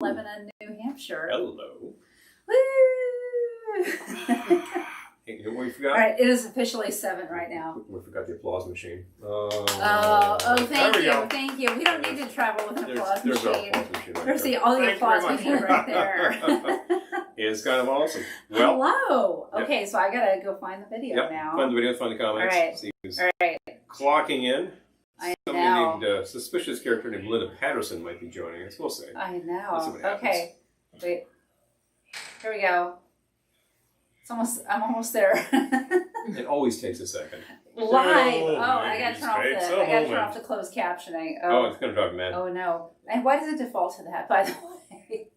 Lebanon, New Hampshire. Hello. Woo! Hey, you know what we forgot? All right, it is officially 7 right now. We forgot the applause machine. Thank you. We don't need to travel with an applause there's machine. Our applause machine right There's there. all the Thank you applause very machine much. right there. It's kind of awesome. Well, hello. Yep. Okay, so I gotta go find the video yep. now. Find the video, find the comments. All right. See who's All right. clocking in. I Somebody know. named suspicious character named Linda Patterson might be joining us. We'll see. I Let's see know. what happens. Okay. Wait. Here we go. I'm almost there. It always takes a second. Live. I gotta turn off the closed captioning. Oh, it's gonna drive me mad. Oh no. And why does it default to that, by the way?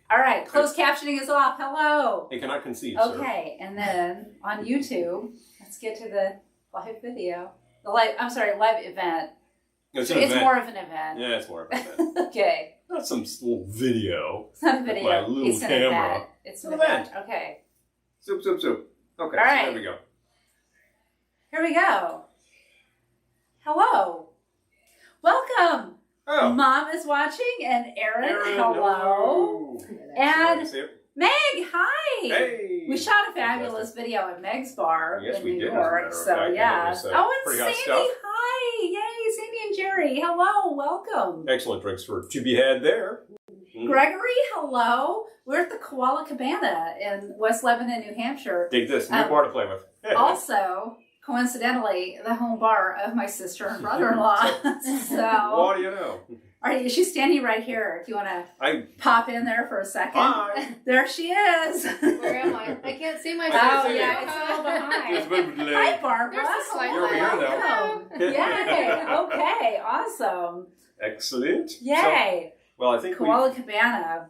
All right, closed captioning is off. Hello. It cannot conceive, Okay, and then on YouTube, let's get to the live video. Live event. It's It's more of an event. Yeah, it's more of an event. Okay. Not some little video. It's not a video. My little It's an camera. event. It's an event. Okay. Soup. Okay, All so right. there we go. Here we go. Hello. Welcome. Oh. Mom is watching, and Aaron, hello. And See it? Meg, hi. Hey. We shot a fabulous video at Meg's bar Yes, in we New did, as a York. matter of So fact, and yeah. it was, Oh, and pretty hot Sandy, stuff. hi. Yay, Sandy and Jerry. Hello, welcome. Excellent drinks to be had there. Gregory, hello. We're at the Koala Cabana in West Lebanon, New Hampshire. Take this, new bar to play with. Also, coincidentally, the home bar of my sister and brother-in-law. So, What do you know? all right, she's standing right here. If you want to I pop in there for a second. Hi. There she is. Where am I? I can't see myself. can't Oh, see yeah, you. it's a little behind. There's a bit of a delay. Hi, Barbara. There's a slight You're over here now. Welcome. Yay. Okay, awesome. Excellent. Yay. Well, I think Koala Cabana.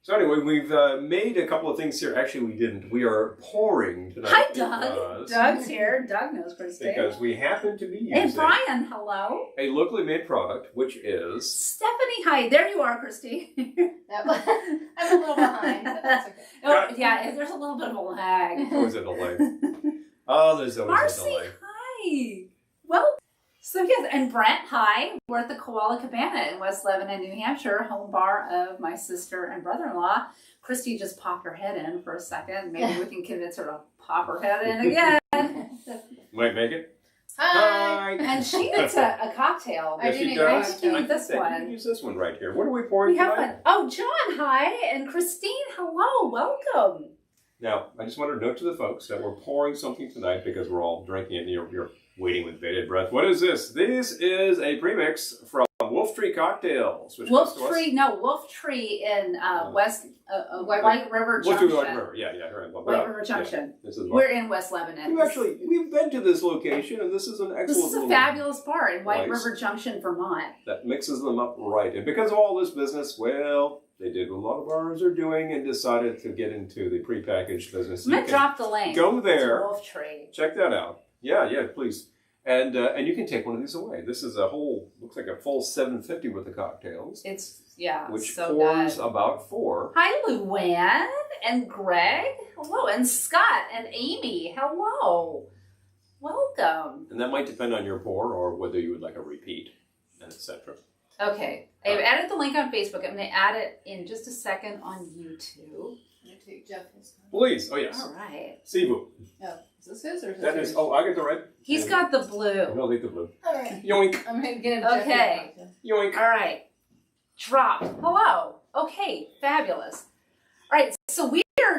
So anyway, we've made a couple of things here. Actually, we didn't. We are pouring tonight. Hi, Doug. Doug's here. Doug knows Christine. Because we happen to be And using Brian, hello. a locally made product, which is... Stephanie, hi. There you are, Christine. I'm a little behind, but that's okay. Oh, yeah, there's a little bit of a lag. Always a delay. Oh, there's always Marcy, a delay. hi. Well, so yes, and Brent, hi. We're at the Koala Cabana in West Lebanon, New Hampshire, home bar of my sister and brother-in-law. Christy just popped her head in for a second. Maybe we can convince her to pop her head in again. Might make it. Hi. And she gets a cocktail. I Yes, she didn't does. I should do this You one. can use this one right here. What are we pouring We have tonight? fun. Oh, John, hi. And Christine, hello. Welcome. Now, I just wanted to note to the folks that we're pouring something tonight because we're all drinking it and you're waiting with bated breath. What is this? This is a premix from Wolf Tree Cocktails. Which comes to us. Wolf Tree in White River Wolf Junction. Tree White River, yeah. White River Junction. Yeah, this is We're in West Lebanon. we've been to this location and this is an excellent This is a little fabulous bar in White place River Junction, Vermont. that mixes them up right. And because of all this business, well, they did what a lot of bars are doing and decided to get into the prepackaged business. I'm going to drop the link. go there. To Wolf Tree. Check that out. Yeah, please. And you can take one of these away. This is looks like a full 750 with the cocktails. It's, which so pours good. about 4. Hi, Luann and Greg. Hello. And Scott and Amy. Hello. Welcome. And that might depend on your pour or whether you would like a repeat, and etc. Okay. I've added the link on Facebook. I'm going to add it in just a second on YouTube. I'm going to take Jeff his. Please. Oh, yes. All right. Sivu. Oh, is this his or is this That yours? is, I get the red. He's got the blue. I'll take the blue. All right. Yoink. I'm going to get him Okay. Yoink. All right. Drop. Hello. Okay. Fabulous. All right. So we are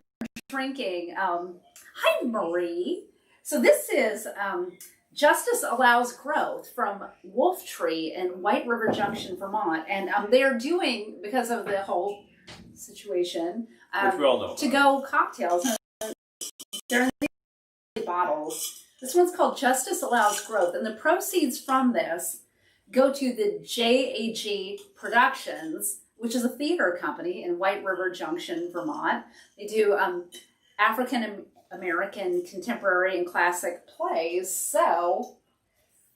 drinking. Hi, Marie. So this is Justice Allows Growth from Wolf Tree in White River Junction, Vermont. And they are doing, because of the whole situation, Which we all know. to-go cocktails. They're in these bottles. This one's called Justice Allows Growth. And the proceeds from this go to the JAG Productions, which is a theater company in White River Junction, Vermont. They do African American contemporary and classic plays. So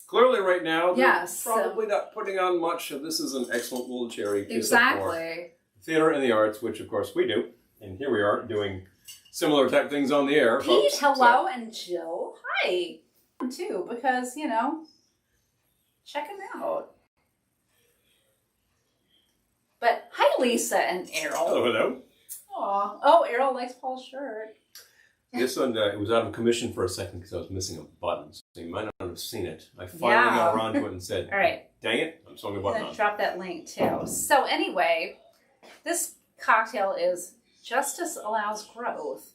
Clearly right now, they're Yes, probably not putting on much. So this is an excellent little cherry to support exactly. theater and the arts, which of course we do. And here we are doing similar type things on the air. Pete, folks. hello, and Jill, hi, too, because, check them out. But hi, Lisa and Errol. Hello. Aw. Oh, Errol likes Paul's shirt. This one, it was out of commission for a second because I was missing a button. So you might not have seen it. I finally got around to it and said, All right. dang it, I'm sewing a I'm button going on. to drop that link too. So anyway, this cocktail is Justice Allows Growth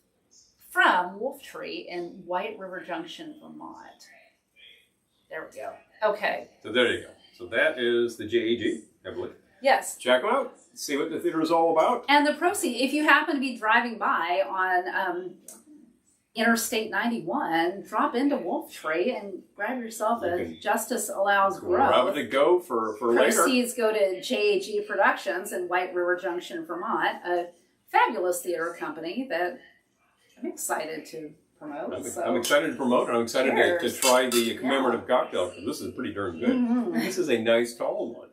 from Wolf Tree in White River Junction, Vermont. There we go. Okay. So there you go. So that is the JAG, I believe. Yes. Check them out. See what the theater is all about. And the proceed, if you happen to be driving by on Interstate 91, drop into Wolf Tree and grab yourself a Justice Allows Grab Growth. it to go for later. Proceeds go to JAG Productions in White River Junction, Vermont, a fabulous theater company that I'm excited to promote. I'm excited to promote it. I'm excited to Cheers. try the commemorative cocktail because this is pretty darn good. Mhm. This is a nice tall one.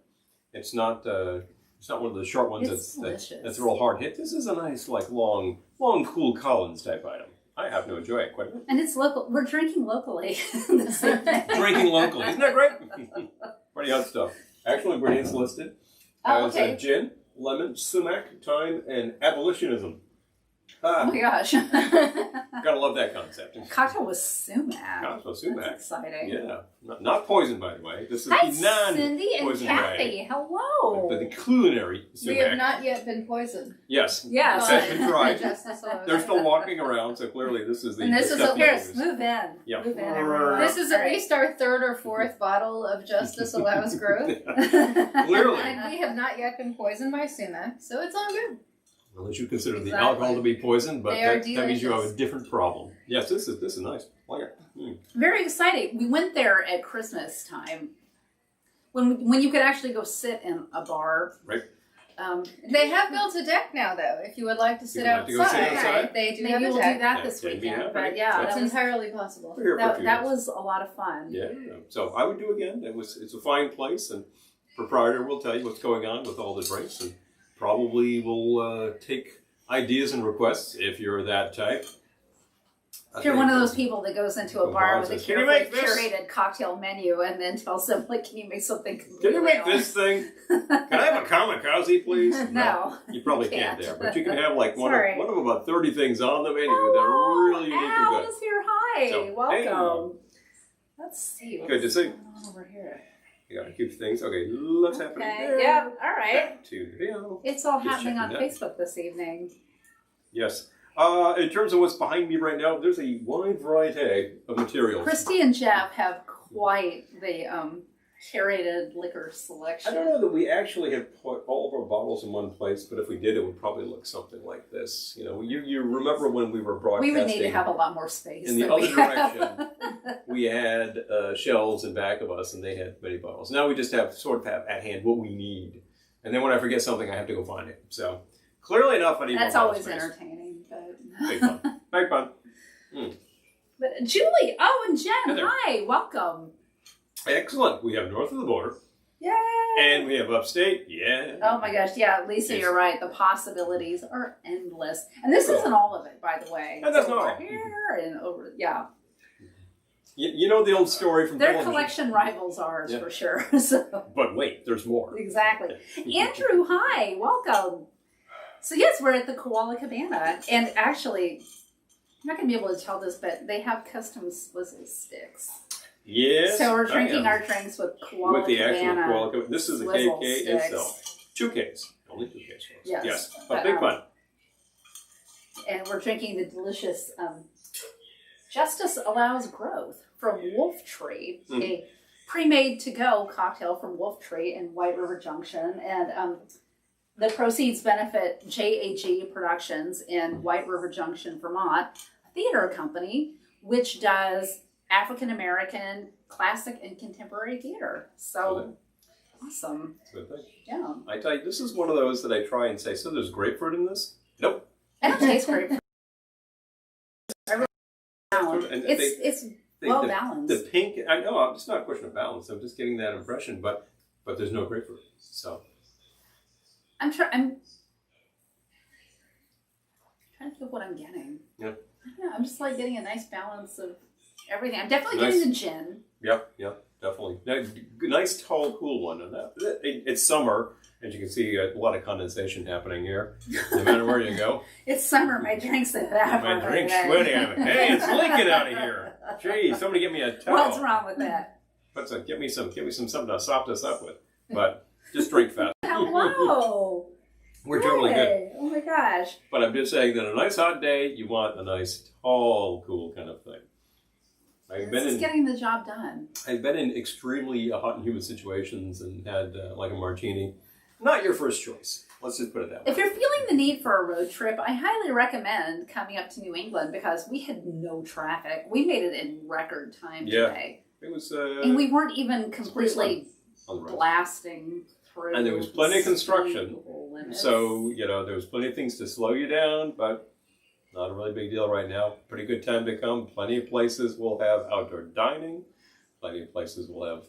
It's not one of the short ones It's delicious. that's a real hard hit. This is a nice like long cool Collins type item. I happen to enjoy it quite a bit. And it's local. We're drinking locally. This evening. Drinking locally, isn't that great? Pretty hot stuff. Actual ingredients listed Oh, as okay. gin, lemon, sumac, thyme, and abolitionism. Oh my gosh. Gotta love that concept. Cocktail with sumac. Cocktail sumac. That's exciting. Yeah, not poison, by the way. This is Hi, the non Cindy and poison Kathy. variety. Hello. But the culinary We sumac. have not yet been poisoned. Yes. Yes. That's been tried. Justice Allows They're still Growth. walking around, so clearly this is the. And this is stuff a we here. use. Move in. Yeah. Move in. everyone. This is All at right. least our third or fourth bottle of Justice Allows Growth. Clearly. And we have not yet been poisoned by sumac, so it's all good. Unless you consider the Exactly. alcohol to be poison, but They are that means you have a delicious. different problem. Yes, this is nice. Like it. Very exciting. We went there at Christmas time when you could actually go sit in a bar. Right. They have built a deck now, though. If you would like to sit would like to go sit outside, outside? they do Maybe have a we'll do deck. that Yeah, this can be weekend. happening. But yeah, It's that was, entirely possible. We're here for a few that days. was a lot of fun. Yeah. So I would do again. It's a fine place, and proprietor will tell you what's going on with all the drinks, and probably will take ideas and requests if you're that type. If you're one of those people that goes into a bar with a Says, "Can you carefully make this?" curated cocktail menu and then tells them, like, can you make something Can you completely make else?" this thing? Can I have a kamikaze, please? No. You probably you can't can't. there, but you can have like one Sorry. of about 30 things on the menu that Oh, are really unique and good. Al's here. Hi. So, Welcome. Let's see. What's Good to see. going on over here? You gotta keep things. Okay, let's happen Okay. there. Yeah. All right. Back to the video. It's all Just happening on checking that. Facebook this evening. Yes. In terms of what's behind me right now, there's a wide variety of materials. Christy and Jeff have quite the curated liquor selection. I don't know that we actually have put all of our bottles in one place, but if we did, it would probably look something like this. You know, you remember when we were We broadcasting would need to have a lot more space. in the than other we have. direction. We had shelves in back of us, and they had many bottles. Now we just have at hand what we need, and then when I forget something, I have to go find it. So clearly enough, I need That's more always bottle space. entertaining. Big fun. Big fun. But Julie, oh, and Jen, Hi there. hi, welcome. Excellent. We have north of the border, Yay! and we have upstate. Yeah. Oh my gosh, yeah, Lisa, Yes. you're right. The possibilities are endless. And this isn't all of it, by the way. And that's It's not over all. here and over, yeah. You know the old story from Their television. collection rivals ours, Yeah. for sure. So, But wait, there's more. exactly. Andrew, hi, welcome. So yes, we're at the Koala Cabana, and actually, I'm not going to be able to tell this, but they have custom swizzle sticks. Yes. So we're I drinking am. our drinks with Koala With the actual Cabana. Koala Cabana. This is a swizzle KK sticks. itself. 2 Ks. Only 2 Ks. Folks. Yes. But big fun. And we're drinking the delicious Justice Allows Growth from Wolf Tree, a pre-made to-go cocktail from Wolf Tree in White River Junction. And the proceeds benefit JAG Productions in White River Junction, Vermont, a theater company which does African-American classic and contemporary theater. So, awesome. Good thing. Yeah. I tell you, this is one of those that I try and say, so there's grapefruit in this? Nope. I don't taste great. And It's well balanced. The pink, I know, it's not a question of balance. I'm just getting that impression, but there's no grapefruit. So I'm trying to think of what I'm getting. Yeah. I don't know. I'm just like getting a nice balance of everything. I'm definitely Nice. getting the gin. Yep, definitely. Nice, tall, cool one. And it's summer, As you can see, a lot of condensation happening here. No matter where you go. It's summer. My drink's evaporating. My drink's sweating out of it. Hey, it's leaking out of here. Gee, somebody get me a towel. What's wrong with that? Give me some something to sop this up with. But just drink fast. Hello. We're totally good. Oh my gosh. But I'm just saying that a nice hot day, you want a nice, tall, cool kind of thing. This is getting the job done. I've been in extremely hot and humid situations and had like a martini. Not your first choice. Let's just put it that way. If you're feeling the need for a road trip, I highly recommend coming up to New England because we had no traffic. We made it in record time today. It was, and we weren't even completely blasting through. And there was plenty of construction. So, there was plenty of things to slow you down, but not a really big deal right now. Pretty good time to come. Plenty of places will have outdoor dining. Plenty of places will have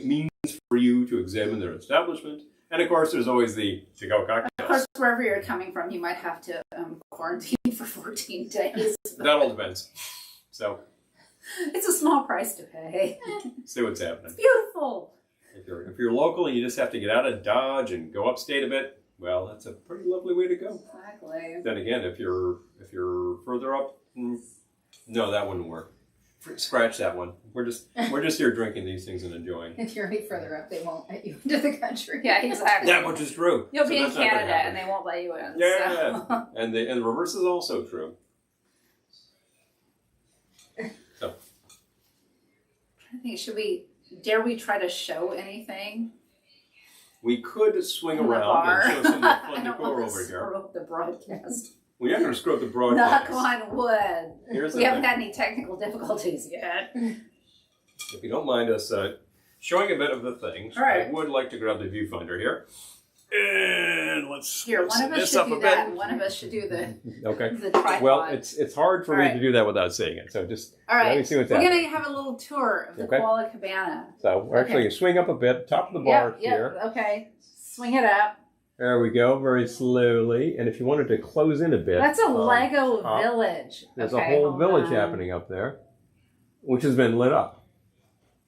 means for you to examine their establishment. And of course, there's always the to-go cocktails. Of course, wherever you're coming from, you might have to quarantine for 14 days. That all depends. So, it's a small price to pay. See what's happening. It's beautiful. If you're local and you just have to get out of Dodge and go upstate a bit, well, that's a pretty lovely way to go. Exactly. Then again, if you're further up, no, that wouldn't work. Scratch that one. We're just here drinking these things and enjoying. If you're any further up, they won't let you into the country. Yeah, exactly. That much is true. You'll be in Canada and they won't let you in. Yeah, so. and the reverse is also true. So, I think dare we try to show anything? We could swing in around and show some of the fun decor over here. Screw up the broadcast. We're not going to screw up the broadcast. Knock on wood. We haven't had any technical difficulties yet. If you don't mind us showing a bit of the things, right. I would like to grab the viewfinder here. And let's one of us should do that. One of us should do the tripod. Well, it's hard for me to do that without seeing it. So just let me see what's happening. We're going to have a little tour of the Koala Cabana. So we're actually going to swing up a bit, top of the bar here. Okay. Swing it up. There we go, very slowly. And if you wanted to close in a bit. That's a Lego village. There's a whole village happening up there, which has been lit up,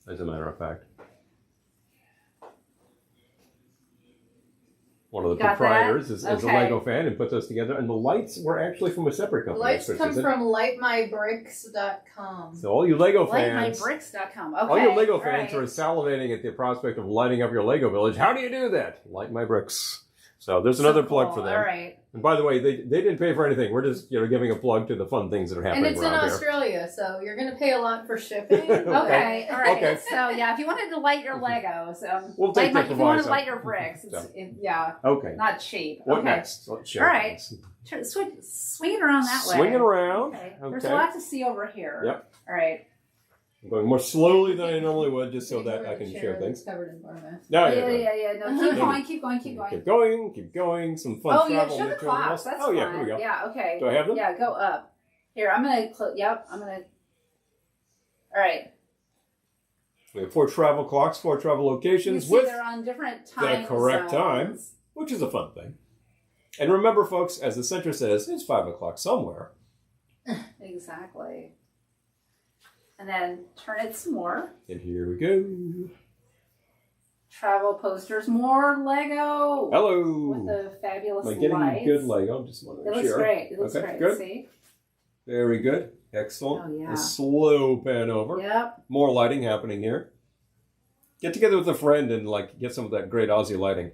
as a matter of fact. One of the proprietors is a Lego fan and puts us together. And the lights were actually from a separate company. Lights come from lightmybricks.com. So all you Lego fans. Lightmybricks.com. Okay. All you Lego fans are salivating at the prospect of lighting up your Lego village. How do you do that? Light my bricks. So there's another plug for them. All right. And by the way, they didn't pay for anything. We're just giving a plug to the fun things that are happening around here. And it's in Australia, so you're going to pay a lot for shipping. Okay. All right. Okay. So if you wanted to light your Legos, we'll take if you want to light your bricks, okay. Not cheap. What next? Let's show all right. Swing it around that way. Swing it around. Okay. There's a lot to see over here. Yep. All right. I'm going more slowly than I normally would, just so that I can show things. Covered in varnish. No, No, keep going. Keep going. Some fun travel. Show the clocks. That's fun. Yeah, here we go. Yeah, okay. Do I have them? Yeah, go up. Here, I'm going to I'm going to... All right. We have 4 travel clocks, 4 travel locations with they're on different time the correct zones. time, which is a fun thing. And remember, folks, as the center says, it's 5 o'clock somewhere. Exactly. And then turn it some more. And here we go. Travel posters, more Lego. Hello. With the fabulous lights. Am I getting good Lego? Just want to make sure. It looks great. It looks great. Good. See? Very good. Excellent. Oh, yeah. A slow pan over. Yep. More lighting happening here. Get together with a friend and get some of that great Aussie lighting.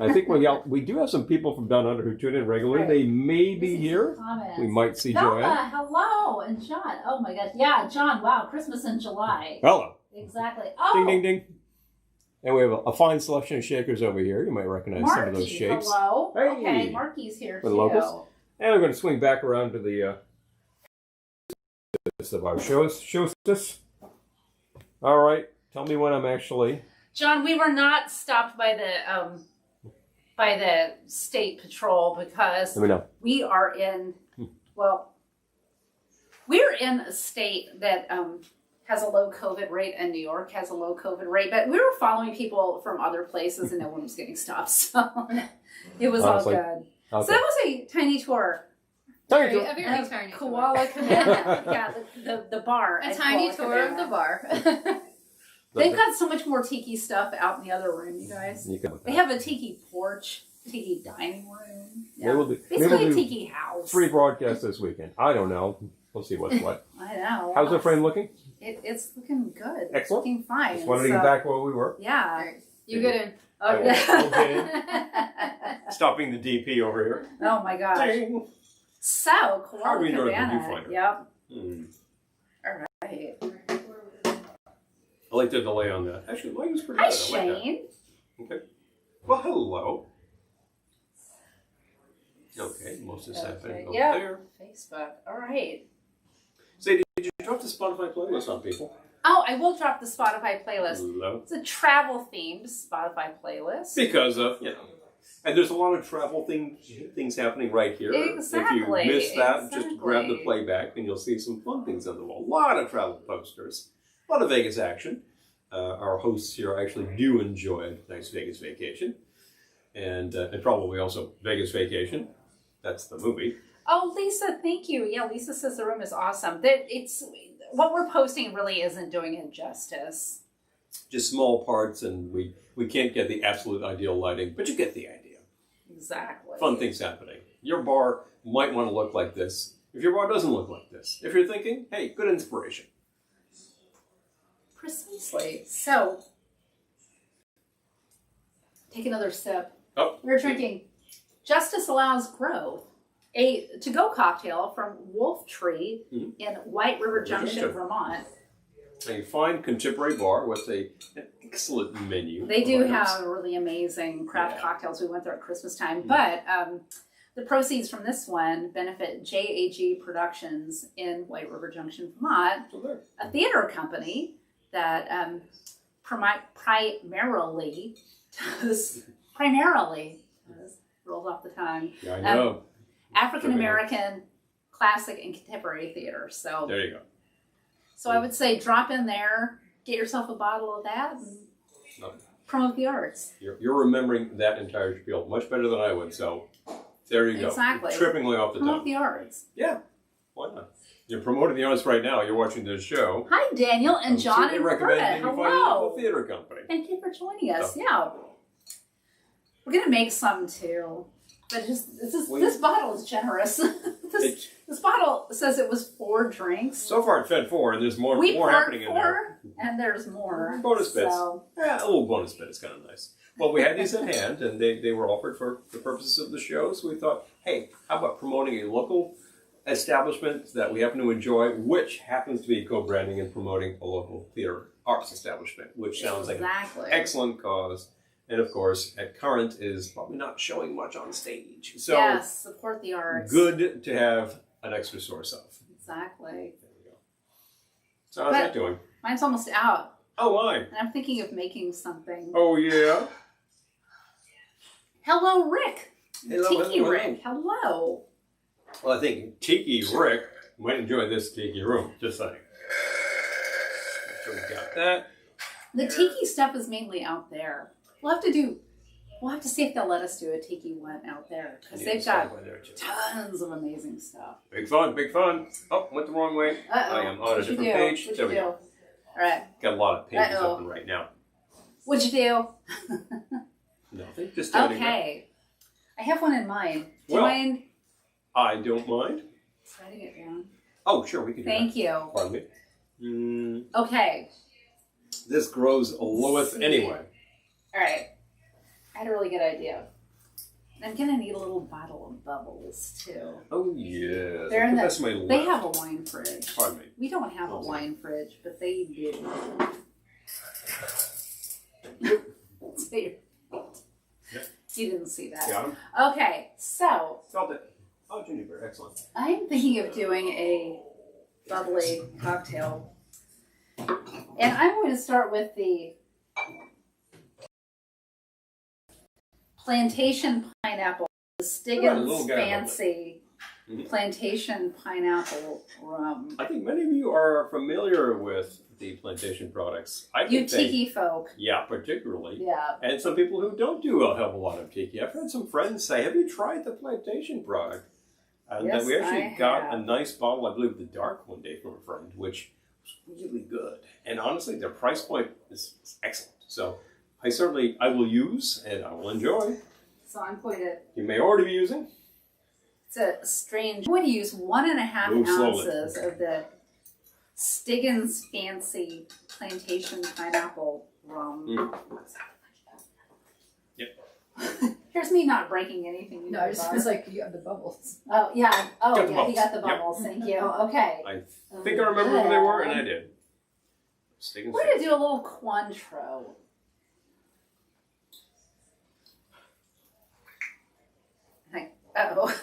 I think we do have some people from down under who tune in regularly. Right. They may be here. Comments. We might see Bella, Joanne. Hello, and John. Oh my gosh, yeah, John. Wow, Christmas in July. Hello. Exactly. Oh. Ding ding ding. And we have a fine selection of shakers over here. You might recognize some of those shapes. Hello. Hey. Okay, Marky's here for too. The locals. And we're going to swing back around to the of our showsters. All right. Tell me when I'm actually. John, we were not stopped by the state patrol because we are in, we're in a state that has a low COVID rate, and New York has a low COVID rate, but we were following people from other places and no one was getting stopped, so it was all good. Okay. So that was a tiny tour. A very tiny Koala Cabana. Yeah, the bar. A tiny tour of the bar. They've got so much more tiki stuff out in the other room, you guys. They have a tiki porch, tiki dining room. Yeah. Basically a tiki house. 3 broadcasts this weekend. I don't know. We'll see what's what. I know. How's the frame looking? It's looking good. Excellent. It's looking fine. Just wanted to get back where we were. Yeah. You get in. Okay. Stop being the DP over here. Oh my gosh. Ding. So, Harvey Koala North Cabana. Viewfinder. Yep. Hmm. All right. I like the delay on that. Actually, the light was pretty Hi, good. I like Shane. that. Okay. Well, hello. Okay, most of this happening over there. Facebook. All right. Say, did you drop the Spotify playlist on people? Oh, I will drop the Spotify playlist. Hello. It's a travel-themed Spotify playlist. Because of, and there's a lot of travel things happening right here. Exactly. If you missed that, just grab the playback and you'll see some fun things on the wall. A lot of travel posters. A lot of Vegas action. Our hosts here actually do enjoy a nice Vegas vacation. And probably also Vegas Vacation. That's the movie. Oh, Lisa, thank you. Yeah, Lisa says the room is awesome. What we're posting really isn't doing it justice. Just small parts, and we can't get the absolute ideal lighting, but you get the idea. Exactly. Fun things happening. Your bar might want to look like this. If your bar doesn't look like this. If you're thinking, hey, good inspiration. Precisely. So, take another sip. Oh. We're drinking Justice Allows Growth, a to-go cocktail from Wolf Tree in White River Junction, Vermont. A fine contemporary bar with an excellent menu. They do have really amazing craft cocktails. We went there at Christmas time. But the proceeds from this one benefit JAG Productions in White River Junction, Vermont, a theater company that primarily rolls off the tongue. Yeah, I know. African American classic and contemporary theater. So there you go. So I would say drop in there, get yourself a bottle of that, and promote the arts. You're remembering that entire spiel much better than I would. So there you go. Exactly. Trippingly off the tongue. Promote the arts. Yeah. Why not? You're promoting the arts right now. You're watching this show. Hi, Daniel and John and Roberta. Hello. Find a local theater company. Thank you for joining us. Yeah. We're going to make some too. But this bottle is generous. This bottle says it was 4 drinks. So far it fed 4, and there's more happening in there. And there's more. Bonus bits. Yeah, a little bonus bit. It's kind of nice. Well, we had these in hand, and they were offered for the purposes of the show, so we thought, hey, how about promoting a local establishment that we happen to enjoy, which happens to be co-branding and promoting a local theater arts establishment, which sounds like an excellent cause. And of course, at current is probably not showing much on stage. So yes, support the arts. Good to have an extra source of. Exactly. There we go. So how's that doing? Mine's almost out. Oh, mine. And I'm thinking of making something. Oh, yeah? Hello, Rick. Tiki hello. Rick. Hello. Well, I think Tiki Rick might enjoy this tiki room. Just saying. Make sure we got that. The tiki stuff is mainly out there. We'll have to see if they'll let us do a tiki one out there. Because they've got tons of amazing stuff. Big fun, big fun. Oh, went the wrong way. Uh-oh. I am on a different page. What'd you do? All right. Got a lot of pages open right now. What'd you do? Nothing. Just standing there. Okay. I have one in mind. Do you mind? I don't mind. Writing it down. Oh, sure, we can do that. Thank you. Pardon me. Okay. This grows loweth anyway. All right. I had a really good idea. I'm going to need a little bottle of bubbles, too. Oh, yeah. They're in that's my left. They have a wine fridge. Pardon me. We don't have a wine fridge, but they do. You didn't see that. Got him. Okay, so. Felt it. Oh, ginger beer. Excellent. I'm thinking of doing a bubbly cocktail. And I'm going to start with the Plantation Pineapple, the Stiggins Fancy Plantation Pineapple Rum. I think many of you are familiar with the Plantation products. You tiki folk. Yeah, particularly. Yeah. And some people who don't do a hell of a lot of tiki. I've had some friends say, have you tried the Plantation product? And yes, we actually got a nice bottle, I believe the dark one day from a friend, which really good. And honestly, their price point is excellent. So I will use and I will enjoy. So I'm going to. You may already be using. It's a strange. I'm going to use 1.5 Move slowly. ounces of the Stiggins Fancy Plantation Pineapple Rum. Yep. Here's me not breaking anything. No, it was like you have the bubbles. Oh yeah. Oh Got the yeah. He got the bubbles. bubbles. Thank you. Okay. I think I remember who they were, and I did. We're going to do a little Cointreau. Uh-oh.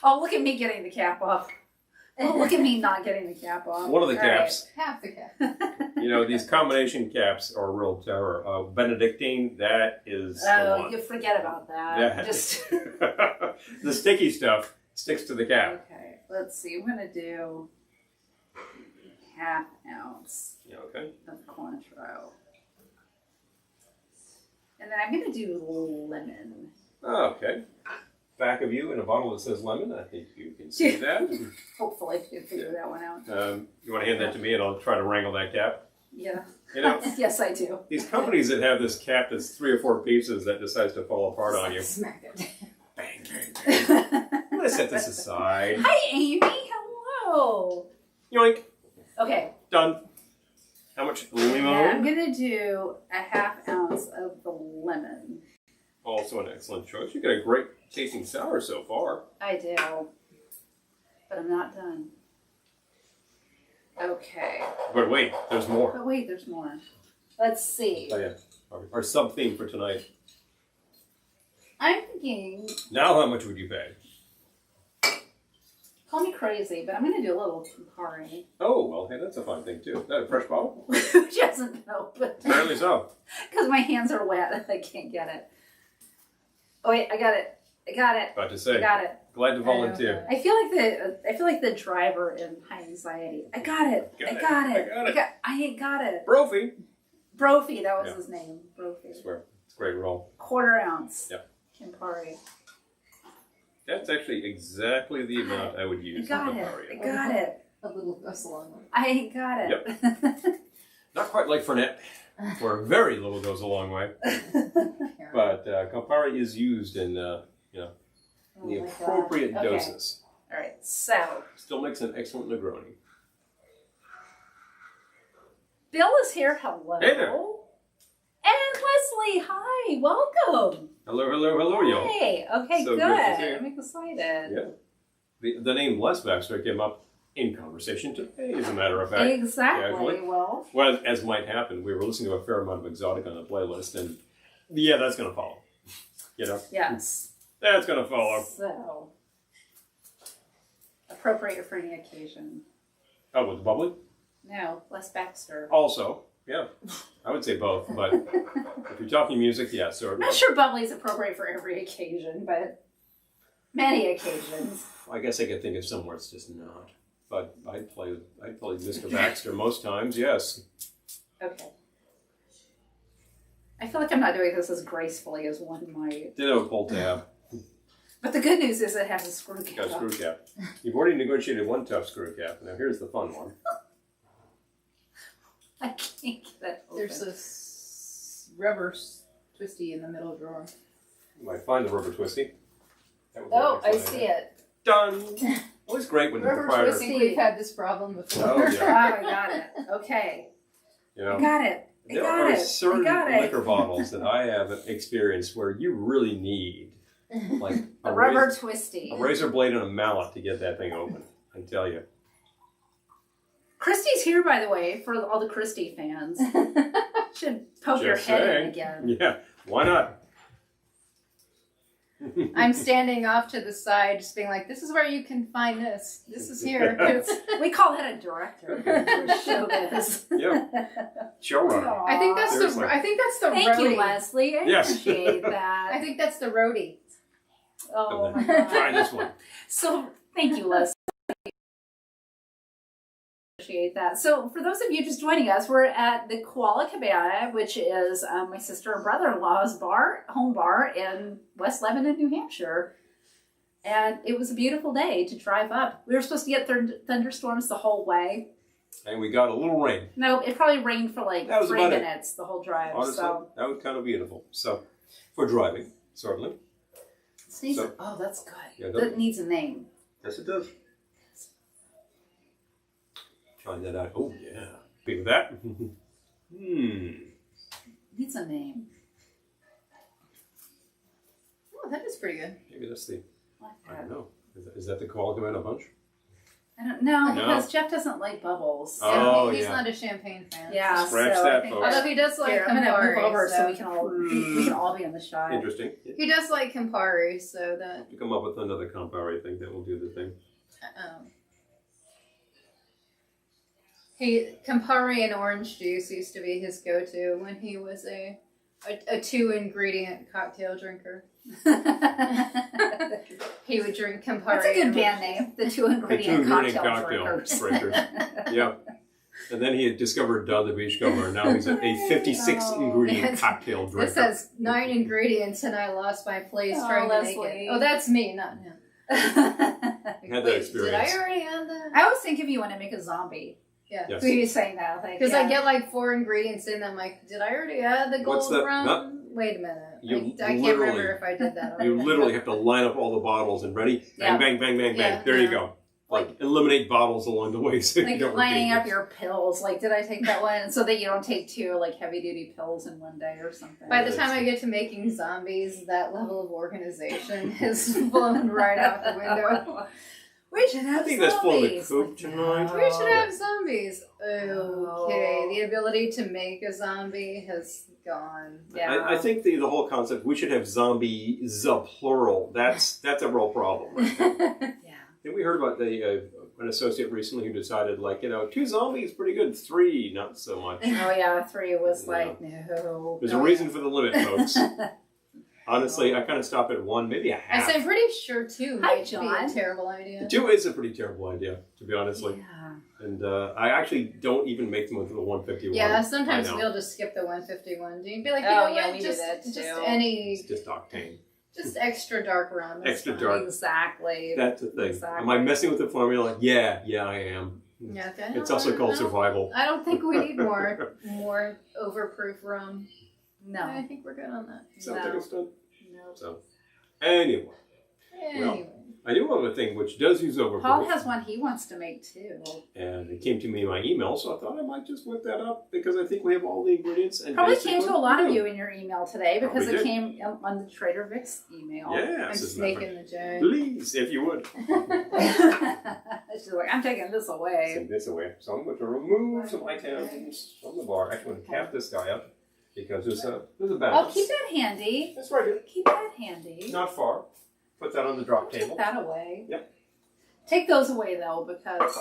Oh, look at me getting the cap off. Oh, look at me not getting the cap off. One of the All right. caps. Half the cap. You know, these combination caps are a real terror. Benedictine, that is the Oh, one. you forget about that. That- Just The sticky stuff sticks to the cap. okay. Let's see. I'm gonna do 1/2 ounce Yeah, okay. of Cointreau, and then I'm gonna do lemon. Okay. Back of you in a bottle that says lemon. I think you can see that. Hopefully, you can figure that one out. You want to hand that to me, and I'll try to wrangle that cap. Yeah. You know, Yes, I do. these companies that have this cap that's 3 or 4 pieces that decides to fall apart on you. Smack it. Bang, bang, bang. I'm gonna set this aside. Hi, Amy. Hello. Yoink. Okay. Done. How much lemon? I'm gonna do 1/2 ounce of the lemon. Also an excellent choice. You got a great tasting sour so far. I do, but I'm not done. Okay. But wait, there's more. But wait, there's more. Let's see. Oh yeah, our sub theme for tonight. I'm thinking, Now, how much would you pay? call me crazy, but I'm going to do a little Campari. Oh well, hey, that's a fun thing too. Is that a fresh bottle? Who doesn't know? But Apparently so. because my hands are wet, I can't get it. Oh wait, I got it. I got it. About to I say. got it. Glad to volunteer. I feel like the driver in High Anxiety. I got it. I got it. I ain't got it. Brophy. Brophy, that was Yeah. his name. I Brophy. swear, it's a great roll. 1/4 ounce. Yep. Campari. That's actually exactly the amount I would I use. got in it. Campari. I got it. A little goes along with it. I got it. Not quite like Fernet, where very little goes a long way. But Campari is used in Oh the my appropriate God. Okay. doses. All right, so Still makes an excellent Negroni. Bill is here. Hello. Hey there. And Leslie, hi. Welcome. Hello, hello, hello, y'all. Hey. Okay, So good. good to see you. I'm excited. Yeah. The name Les Baxter came up in conversation today, as a matter of fact. Exactly. Casually. Well, as might happen, we were listening to a fair amount of exotic on the playlist, and yeah, that's going to follow. You know? Yes. That's going to follow. So, appropriate for any occasion. Oh, with the bubbly? No, Les Baxter. Also, yeah. I would say both, but if you're talking music, yeah, I'm certainly. not sure bubbly is appropriate for every occasion, but many occasions. I guess I could think of somewhere it's just not. But I'd play Mr. Baxter most times, yes. Okay. I feel like I'm not doing this as gracefully as one might. Ditto pull tab. But the good news is it has a screw cap. Got a screw cap. You've already negotiated one tough screw cap. Now here's the fun one. I can't get that open. There's this rubber twisty in the middle drawer. You might find the rubber twisty. That would be Oh, I excellent. see it. Done. Always great when the Rubber proprietor, twisty. I think we've had this problem before. Oh, Oh, yeah. I got it. Okay. you I know, got it. I there got are it. certain I got it. liquor bottles that I have experienced where you really need like A rubber twisty. a razor blade and a mallet to get that thing open. I tell you. Christy's here, by the way, for all the Christy fans. Should poke your Just head in saying. again. Yeah, why not? I'm standing off to the side, just being like, "This is where you can find this. This is here." It's, We call that a director. Showbiz. Yep. Showrunner. I think that's Seriously. the. I think that's the Thank roadie. you, Leslie. I Yes. appreciate that. I think that's the roadie. Oh my Try god. this one. So thank you, Leslie. Appreciate that. So for those of you just joining us, we're at the Koala Cabana, which is my sister and brother-in-law's home bar in West Lebanon, New Hampshire. And it was a beautiful day to drive up. We were supposed to get thunderstorms the whole way. And we got a little rain. No, it probably rained for like That was 3 about it. minutes the whole drive. Honestly, So that was kind of beautiful. So, for driving, certainly. sneeze. So- Oh, that's good. Yeah, That needs a name. Yes, it does. Trying that out. Oh, yeah. Happy with that? Needs a name. Oh, that is pretty good. Maybe that's the, Like I that. don't know. Is that the Koala Tomato Punch? I don't know No. because Jeff doesn't like bubbles. Oh, He's yeah. not a champagne fan. Yeah, Scratch so that, I think folks. Although he does like Here, I'm gonna Campari, move over so so we can all be in the shot. Interesting. he does like Campari, so that To come up with another Campari thing that will do the thing. Campari and orange juice used to be his go-to when he was a 2-ingredient cocktail drinker. He would drink Campari. That's a good and band orange name. The two ingredient cocktail drinkers. drinkers. Yeah. And then he had discovered Don the Beachcomber, and now he's a 56 ingredient Yes. cocktail drinker. This has 9 ingredients, and I lost my place Oh, trying to make Leslie. it. Oh, that's me, not him. Had that Wait, experience. did I already have that? I always think if you want to make a zombie. Yeah. Yes. We be saying that. Like, Because yeah. I get like 4 ingredients in, I'm like, did I already add the What's gold that? rum? Not- Wait a minute. You I can't literally- remember if I did that already. You literally have to line up all the bottles and ready, bang, Yeah. bang, bang, bang, bang. Yeah, There you yeah. go. Like, eliminate bottles along the way so you like don't lining repeat up it. your pills. Like, did I take that one? So that you don't take 2 like heavy duty pills in one day or something. By the time I get to making zombies, that level of organization has blown right out the window. We should have I think that's full of the zombies. coop Like, tonight. no. We should have zombies. Okay, Oh. the ability to make a zombie has gone. Yeah. I think the whole concept, we should have zombies, plural. That's a real problem. Right? Yeah. And we heard about an associate recently who decided, like, 2 zombies pretty good, 3 not so much. Oh yeah, 3 was Yeah. like no. There's a reason for the limit, folks. Honestly, I kind of stop at 1, maybe a half. I'm pretty sure 2 Hi, might be John. a terrible idea. 2 is a pretty terrible idea, to be honest. Like, Yeah. and I actually don't even make them into the 151. Yeah, sometimes I know. we'll just skip the 151. You'd be like, you Oh, know yeah, what? we do just, that, just too. any, It's just octane. just extra dark rum. is Extra fine. dark. Exactly. That's the thing. Exactly. Am I messing with the formula? Yeah, I am. Yeah, okay. It's No, also called no. survival. I don't think we need more overproof rum. I No. think we're good on that. Sounds No. like it's done. No. So, anyway, Anyway. I do have a thing which does use overproof. Paul has one he wants to make too. And it came to me in my email, so I thought I might just whip that up because I think we have all the ingredients. And Probably basically came to a lot of we do. you in your email today because Probably it did. came on the Trader Vic's email. Yes, I'm as a matter of snaking the jar. Please, if you would. She's like, I'm taking this away. Send this away. So I'm going to remove some items from the bar. Actually, I'm going to cap this guy up because there's a Oh, balance. keep that handy. That's right here. Keep that handy. Not far. Put that on the drop Take table. that away. Yep. Take those away though, because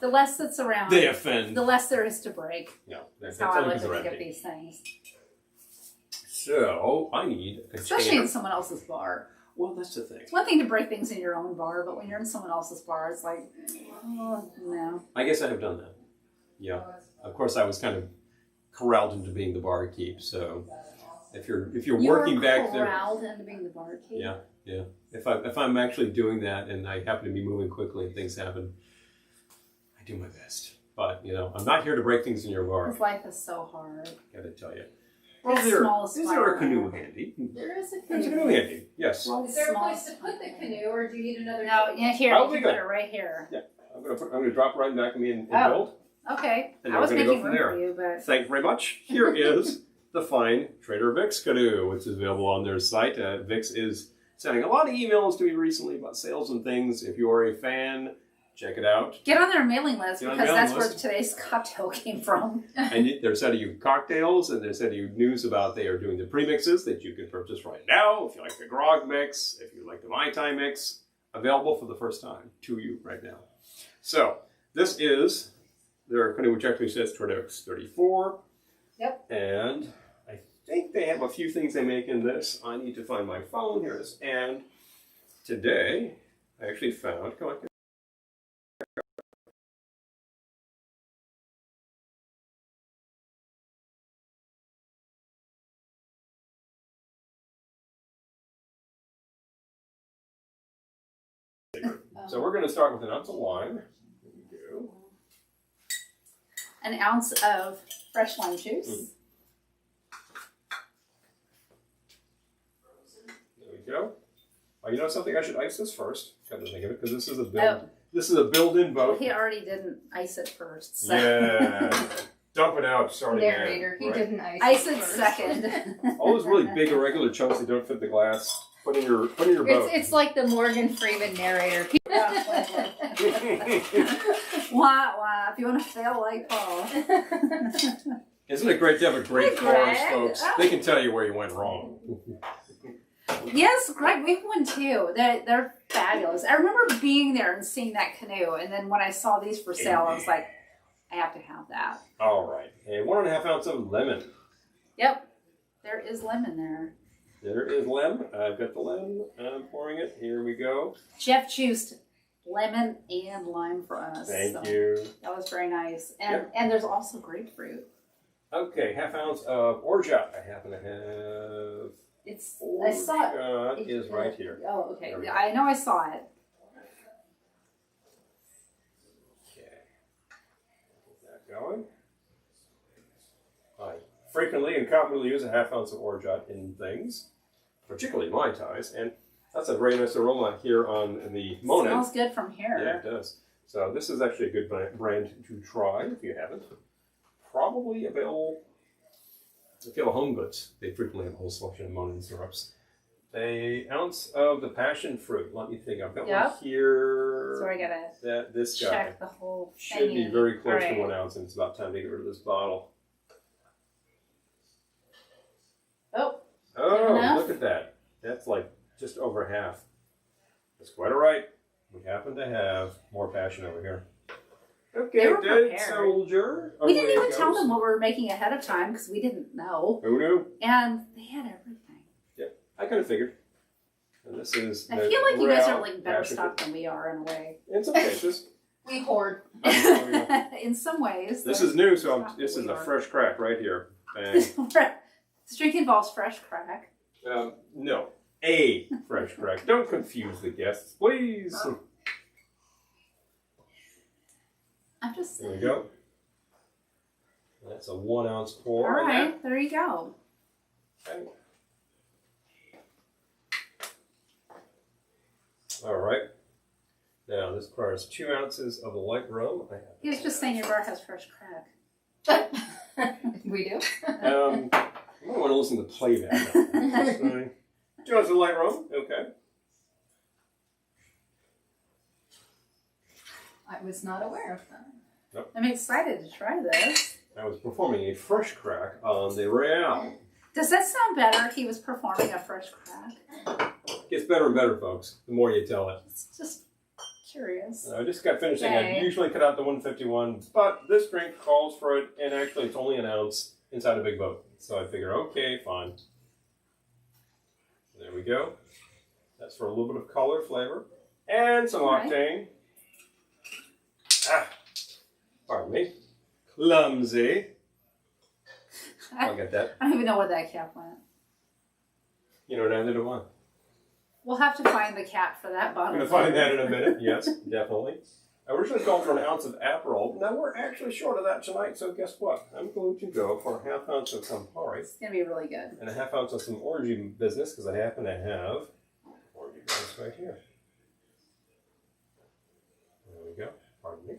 the less that's around, They offend. the less there is to break. Yeah, That's that's how I only like 'cause to they're think of empty. these things, So I need a especially container. in someone else's bar. Well, that's the thing. It's one thing to break things in your own bar, but when you're in someone else's bar, it's like, oh no. I guess I have done that. Yeah. Of course, I was kind of corralled into being the barkeep. So if you're You working were back there, corralled into being the barkeep. yeah. If I'm actually doing that and I happen to be moving quickly and things happen, I do my best. But I'm not here to break things in your bar. His life is so hard. Gotta tell you. Well, Is there smallest a bar. canoe handy? There is a There's a canoe. canoe handy. Yes. Well, Is there a place smallest to put the bar. canoe, or do you need another? No, table? yeah, here, I'll you be can put good. it right here. I'm gonna drop right back in me and Oh. build. Okay, And I then was we're gonna go making from room there. for you, but Thank you very much. Here is the fine Trader Vic's canoe, which is available on their site. Vic's is sending a lot of emails to me recently about sales and things. If you are a fan, check it out. get on their mailing list Get on because the that's mailing where list. today's cocktail came from. And they're sending you cocktails, and they're sending you news about they are doing the premixes that you can purchase right now. If you like the grog mix, if you like the Mai Tai mix, available for the first time to you right now. So this is their canoe, which actually says Trader Vic's 34. Yep. And I think they have a few things they make in this. I need to find my phone. Here it is. And today, I actually found. Come on. So we're going to start with an ounce of wine. There we go. an ounce of fresh lime juice. There we go. Oh, you know something? I should ice this first. Come to think of it, because this is a build. This is a build-in boat. He already didn't ice it first. So. Yeah. Dump it out. Starting Narrator, he right. didn't ice it first. second. All those really big irregular chunks that don't fit the glass. Put in your boat. It's like the Morgan Freeman narrator. Wah, wah. If you want to fail like Paul. Isn't it great to have a great Hey, chorus, Greg. folks? They can tell you where you went wrong. Yes, Greg, we have one too. They're fabulous. I remember being there and seeing that canoe, and then when I saw these for sale, I was like, I have to have that. All right. A 1.5 ounce of lemon. Yep. There is lemon there. There is lemon. I've got the lemon. I'm pouring it. Here we go. Jeff juiced lemon and lime for us. Thank you. That was very nice. And there's also grapefruit. Okay, 1/2 ounce of orgeat. I happen to have. I saw it. Orgeat is right here. Oh, okay. There we go. I know I saw it. Okay. Get that going. I frequently and commonly use a 1/2 ounce of orgeat in things, particularly Mai Tais, and that's a very nice aroma here on the Monet. Smells good from here. Yeah, it does. So this is actually a good brand to try if you haven't. Probably available if you have a home goods. They frequently have a whole selection of Monin syrups. An ounce of the passion fruit. Let me think. I've got one here. So I gotta this guy check the whole thing. should be very close All to right. 1 ounce, and it's about time to get rid of this bottle. Oh, Oh, enough? look at that. That's like just over half. That's quite all right. We happen to have more passion over here. Okay, They were dead prepared. soldier. we didn't Away even it tell goes. them what we were making ahead of time because we didn't know. Who knew? And they had everything. I kind of figured. And this is. I the feel like you guys Real are like better passion stocked than we are in a way. fruit. In some cases. We hoard. In some ways. This they're is new, so stocked this than is we a are. fresh crack right here. Bang. This drink involves fresh crack. No, a fresh crack. Don't confuse the guests, please. I'm just There we go. That's a 1 ounce pour. all on right. There you go. that. Okay. All right. Now this requires 2 ounces of the light rum. I have He was just saying your bar has fresh crack. We do. I might want to listen to playback. Now. 2 ounces of light rum. Okay. I was not aware of that. I'm excited to try this. I was performing a fresh crack on the Real. Does that sound better if he was performing a fresh crack? Gets better and better, folks, the more you tell it. It's just curious. I just got finished saying I Okay. usually cut out the 151, but this drink calls for it, and actually it's only an ounce inside a big boat. So I figure, okay, fine. There we go. That's for a little bit of color, flavor, and some All right. octane. Ah, pardon me. Clumsy. I'll get that. I don't even know where that cap went. You know, neither do I. We'll have to find the cap for that I'm bottle. going to find that in a minute. Yes, definitely. I originally called for an ounce of Aperol. Now we're actually short of that tonight, so guess what? I'm going to go for a 1/2 ounce of Campari It's gonna be really good. and a 1/2 ounce of some orangey business, because I happen to have orangey business right here. There we go. Pardon me.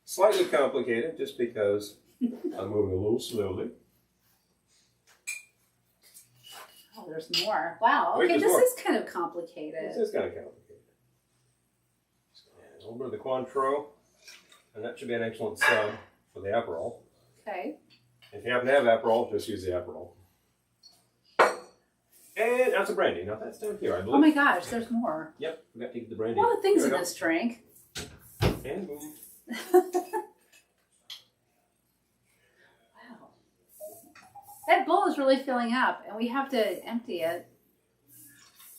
Slightly complicated, just because I'm moving a little slowly. Oh, there's more. Wow. Wait, Okay, there's this more. is kind of This complicated. is kind of complicated. And a little bit of the Cointreau, and that should be an excellent sub for the Aperol. Okay. If you happen to have Aperol, just use the Aperol. And an ounce of brandy. Now that's down here, I believe. Oh my gosh, there's more. Yep, forgot to get the brandy. A lot of things Here in we go. this drink. And boom. Wow. That bowl is really filling up, and we have to empty it.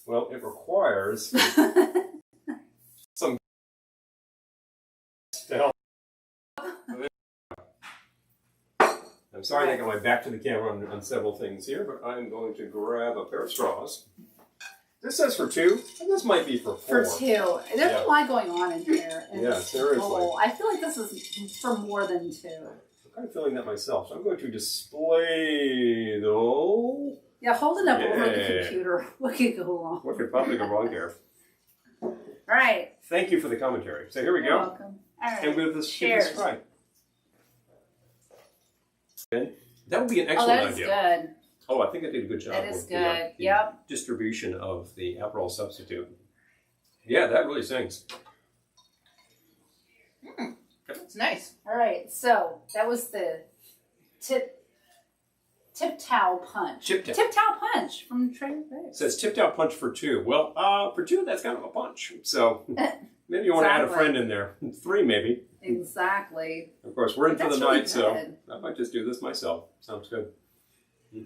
Well, it requires some to help. I'm sorry I got my back to the camera on several things here, but I'm going to grab a pair of straws. This says for 2, and this might be for 4. For 2. There's a lot going on in here. In this seriously. bowl. I feel like this is for more than 2. I'm kind of feeling that myself, so I'm going to display though. Yeah, hold it up over the computer. What could go wrong? What could possibly go wrong here? All right. Thank you for the commentary. So here we You're go. welcome. All right. And with this, Cheers. give this a try. And that would be an Oh, excellent that is idea. good. Oh, I think I did a good job That is with good. the Yep. distribution of the Aperol substitute. Yeah, that really sings. It's nice. All right. So that was the tip towel punch. Tip towel punch from Trader Vic's. It says tipped out punch for 2. Well, for 2, that's kind of a punch. So maybe you want to add a friend in there. 3 maybe. Exactly. Of course, we're in for the That's really night, so good. I might just do this myself. Sounds good. Wow.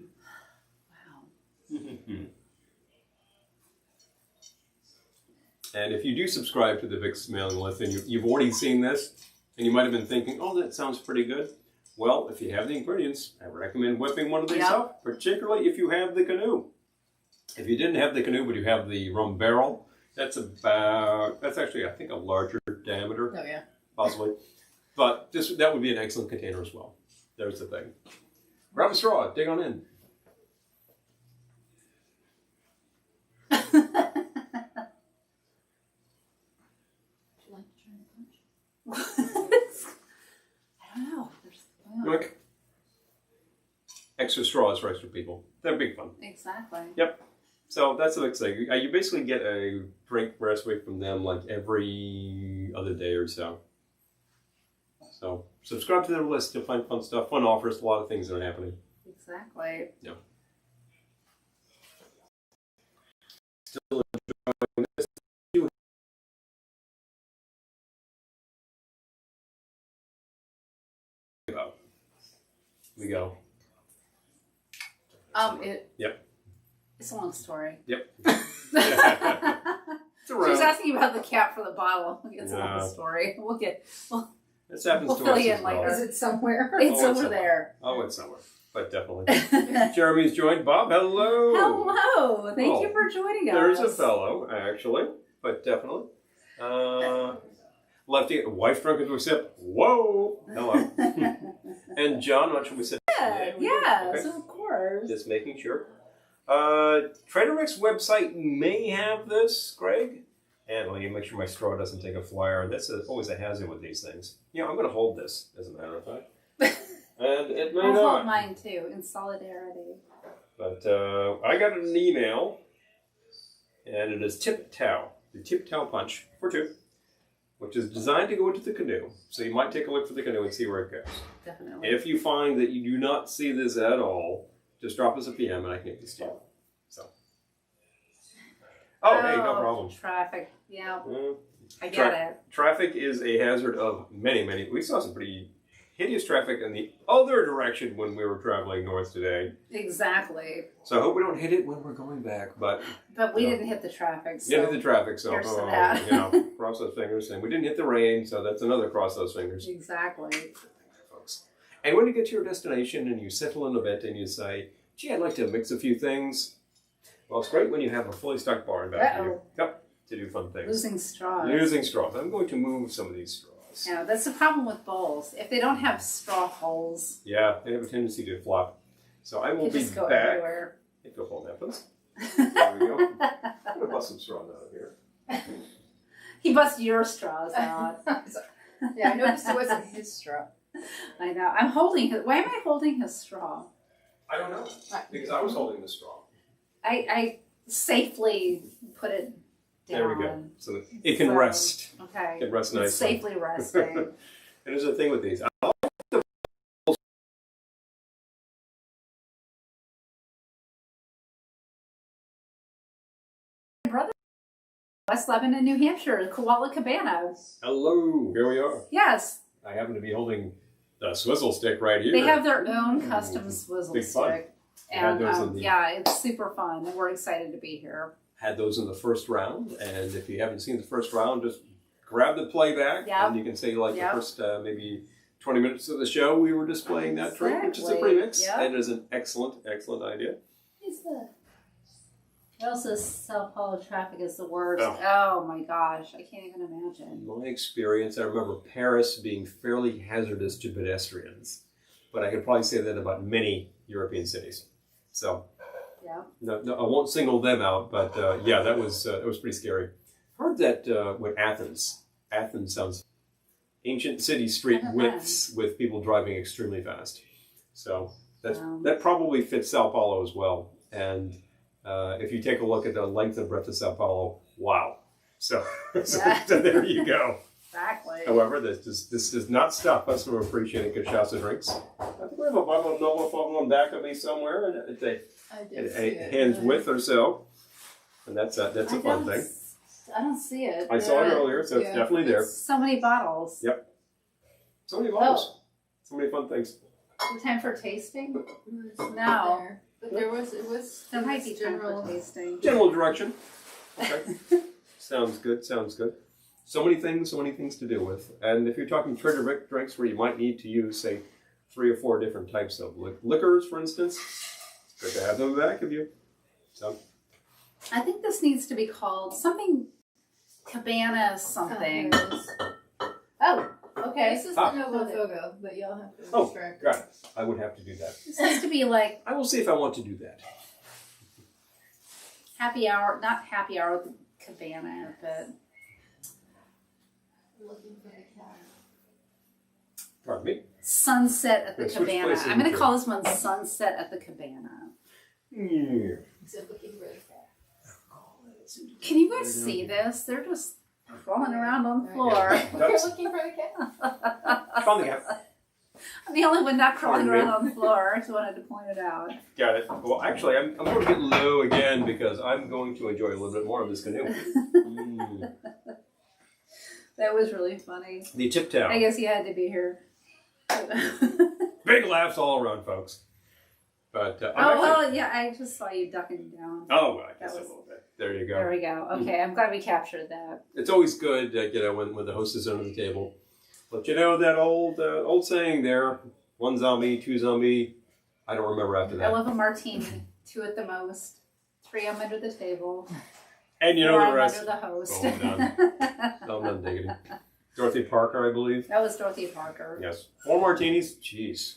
And if you do subscribe to the Vic's mailing list and you've already seen this, and you might have been thinking, oh, that sounds pretty good. Well, if you have the ingredients, I recommend whipping one of these up, particularly if you have the canoe. If you didn't have the canoe, but you have the rum barrel, that's actually, I think, a larger diameter. Oh, yeah. Possibly. But that would be an excellent container as well. There's the thing. Grab a straw, dig on in. I don't know. Yoink. Extra straws for extra people. They're big fun. Exactly. Yep. So that's the next thing. You basically get a drink recipe from them like every other day or so. So subscribe to their list. You'll find fun stuff, fun offers, a lot of things that are happening. Exactly. Yeah. Still enjoying this. We go. Yep. It's a long story. Yep. She was asking about the cap for the bottle. It's a long story. This happens we'll to fill us you as in well. later. Is it somewhere? It's over there. Oh, it's somewhere. But definitely. Jeremy's joined. Bob, hello. Hello. Thank you for joining us. There's a fellow, actually. But definitely. Lefty, wife drunk into a sip. Whoa. Hello. And John, not sure we said. Yeah, okay. so of course. Just making sure. Trader Vic's website may have this, Greg. And let me make sure my straw doesn't take a flyer. That's always a hazard with these things. Yeah, I'm going to hold this, as a matter of fact. And it may I'll not. hold mine too, in solidarity. But I got an email, and it is Tip Towel, the Tip Towel Punch for 2, which is designed to go into the canoe. So you might take a look for the canoe and see where it goes. Definitely. If you find that you do not see this at all, just drop us a PM and I can get this to you. So. Oh, hey, no problem. Traffic. Yeah. Mm. I get it. Traffic is a hazard of many. We saw some pretty hideous traffic in the other direction when we were traveling north today. Exactly. So I hope we don't hit it when we're going back, but we didn't hit the traffic. So. didn't hit the traffic, so here's to that. cross those fingers. And we didn't hit the rain, so that's another cross those fingers. Exactly. Folks. And when you get to your destination and you settle in a bit and you say, gee, I'd like to mix a few things. Well, it's great when you have a fully stocked bar in back of you. Yep, to do fun things. Losing straws. Losing straws. I'm going to move some of these straws. Yeah, that's the problem with bowls. If they don't have straw holes, yeah, they have a tendency to flop. So I will be just go back. everywhere. If you'll hold that, please. There we go. I'm going to bust some straws out of here. He busts your straws out. Yeah, I noticed it wasn't his straw. I know. I'm holding his. Why am I holding his straw? I don't know. Because I was holding the straw. I safely put it down. There we go. So it can rest. Okay. It can rest nicely. It's safely resting. And there's a thing with these. Brother, West Lebanon, New Hampshire, Koala Cabana. Hello. Here we are. Yes. I happen to be holding the swizzle stick right here. They have their own custom swizzle Big fun. stick. And Had those in the- yeah, it's super fun. And we're excited to be here. Had those in the first round, and if you haven't seen the first round, just grab the playback, Yep. and you can see like Yep. the first maybe 20 minutes of the show we were displaying that drink, which is a Exactly. premix. Yep. It is an excellent idea. Is the Also, Sao Paulo traffic is the worst. Oh. Oh my gosh, I can't even imagine. In my experience, I remember Paris being fairly hazardous to pedestrians, but I could probably say that about many European cities. So, Yeah. no, I won't single them out, but yeah, that was pretty scary. Heard that with Athens. Athens sounds ancient city street widths with people driving extremely fast. So that probably fits Sao Paulo as well. And if you take a look at the length and breadth of Sao Paulo, wow. So there you go. Exactly. However, this does not stop us from appreciating cachaça drinks. I think we have a bottle of Novo Foglin back of me somewhere, and a hand's width or so. And that's a fun thing. I don't see it. I saw it earlier, so it's definitely there. So many bottles. Yep. So many bottles. So many fun things. The time for tasting? No. But it was There might be time for tasting. General direction. Okay. Sounds good. So many things to deal with. And if you're talking trigger drinks where you might need to use, say, 3 or 4 different types of liquors, for instance, it's good to have them back of you. So. I think this needs to be called something Cabana something. Oh, okay. This is the Novo Fogo, but y'all have to extract. Got it. I would have to do that. This has to be like I will see if I want to do that. happy hour, not happy hour with Cabana, but Looking for the cat. Pardon me? Sunset at the Let's switch Cabana. places I'm going to with call this one Sunset at the Cabana. Yeah. So looking for the cat. Can you guys see this? They're just crawling around on the floor. You're looking for the cat? Found the gap. I'm the only one not crawling Pardon me? around on the floor. I just wanted to point it out. Got it. Well, actually, I'm going to get low again because I'm going to enjoy a little bit more of this canoe. That was really funny. The tip towel. I guess you had to be here. Big laughs all around, folks. But Yeah, I just saw you ducking down. Oh, well, I guess a little bit. There you go. There we go. Okay, I'm glad we captured that. It's always good, when the host is under the table. But you know that old saying there, 1 zombie, 2 zombie. I don't remember after that. I love a martini, 2 at the most. 3, I'm under the table. And you know 4, the rest. I'm under the host. Oh, I'm done diggity. Dorothy Parker, I believe. That was Dorothy Parker. Yes. 4 martinis. Jeez.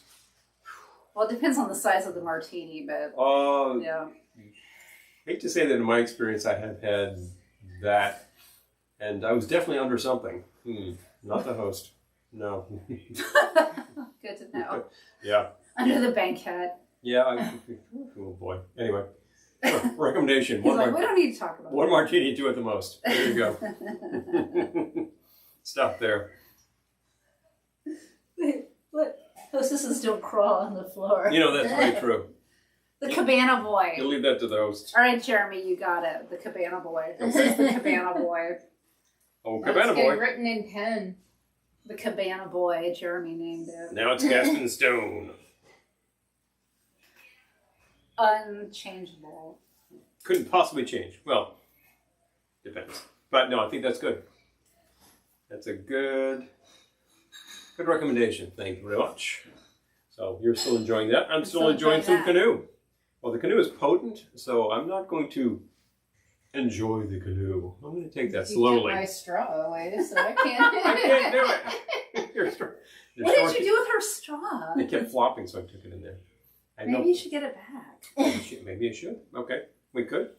Well, it depends on the size of the martini, but yeah. Hate to say that in my experience I have had that, and I was definitely under something. Not the host. No. Good to know. Yeah. Under the banquette. Yeah. Oh boy. Anyway, recommendation. He's like, we don't need to talk about 1 that. martini, 2 at the most. There you go. Stop there. What? Hostesses don't crawl on the floor. You know, that's very true. The Cabana Boy. You leave that to the host. All right, Jeremy, you got it. The Cabana Boy. This is the Cabana Boy. Oh, Cabana Let's get Boy. it written in pen. The Cabana Boy. Jeremy named it. Now it's cast in stone. Unchangeable. Couldn't possibly change. Well, depends. But no, I think that's good. That's a good recommendation. Thank you very much. So you're still enjoying that. I'm still enjoying some canoe. Well, the canoe is potent, so I'm not going to enjoy the canoe. I'm going to take that slowly. You took my straw away, so I can't. I can't do it. What did you do with her straw? It kept flopping, so I took it in there. Maybe you should get it back. Maybe I should. Okay, we could.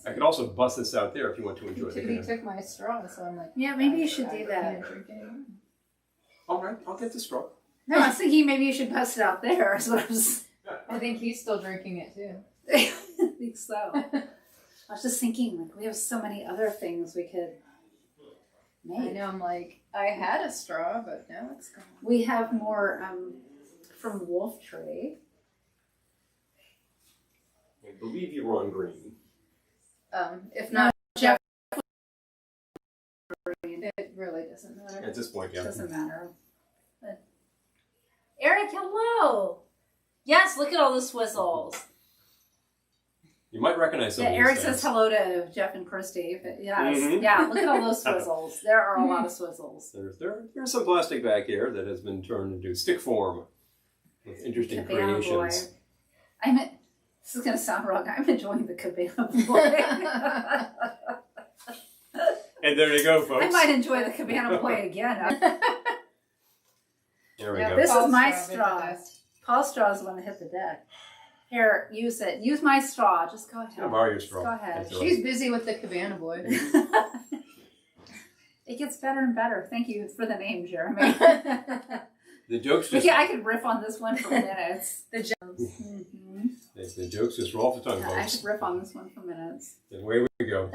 I could also bust this out there if you want to enjoy the He canoe. took my straw, so I'm like, Yeah, maybe you should do I that. can't drink anymore. All right, I'll get the straw. No, I was thinking maybe you should bust it out there. Is what I was. I think he's still drinking it too. I think so. I was just thinking, like, we have so many other things we could make. I know, I'm like, I had a straw, but now it's gone. We have more from Wolf Tree. I believe you were on green. If not, Jeff. it really doesn't matter. At this point, yeah. Doesn't matter. But... Eric, hello. Yes, look at all the swizzles. You might recognize some of these Eric things. says hello to Jeff and Christy. But yes, Mhm. yeah, look at all those swizzles. There are a lot of swizzles. There's some plastic back here that has been turned into stick form with interesting Cabana creations. Boy. This is going to sound wrong. I'm enjoying the cabana boy. And there you go, folks. I might enjoy the cabana boy again. There we Yeah, go. This Paul's is my straw bit straw. the best. Paul's straw is the one that hit the deck. Here, use it. Use my straw. Just go ahead. I'll borrow your straw. Go ahead. That's all She's busy with the cabana boy. It gets better and better. Thank you for the name, Jeremy. The jokes But just yeah, I could riff on this one for minutes. The Mhm. the jokes just roll off the tongue, I folks. could riff on this one for minutes. And away we go.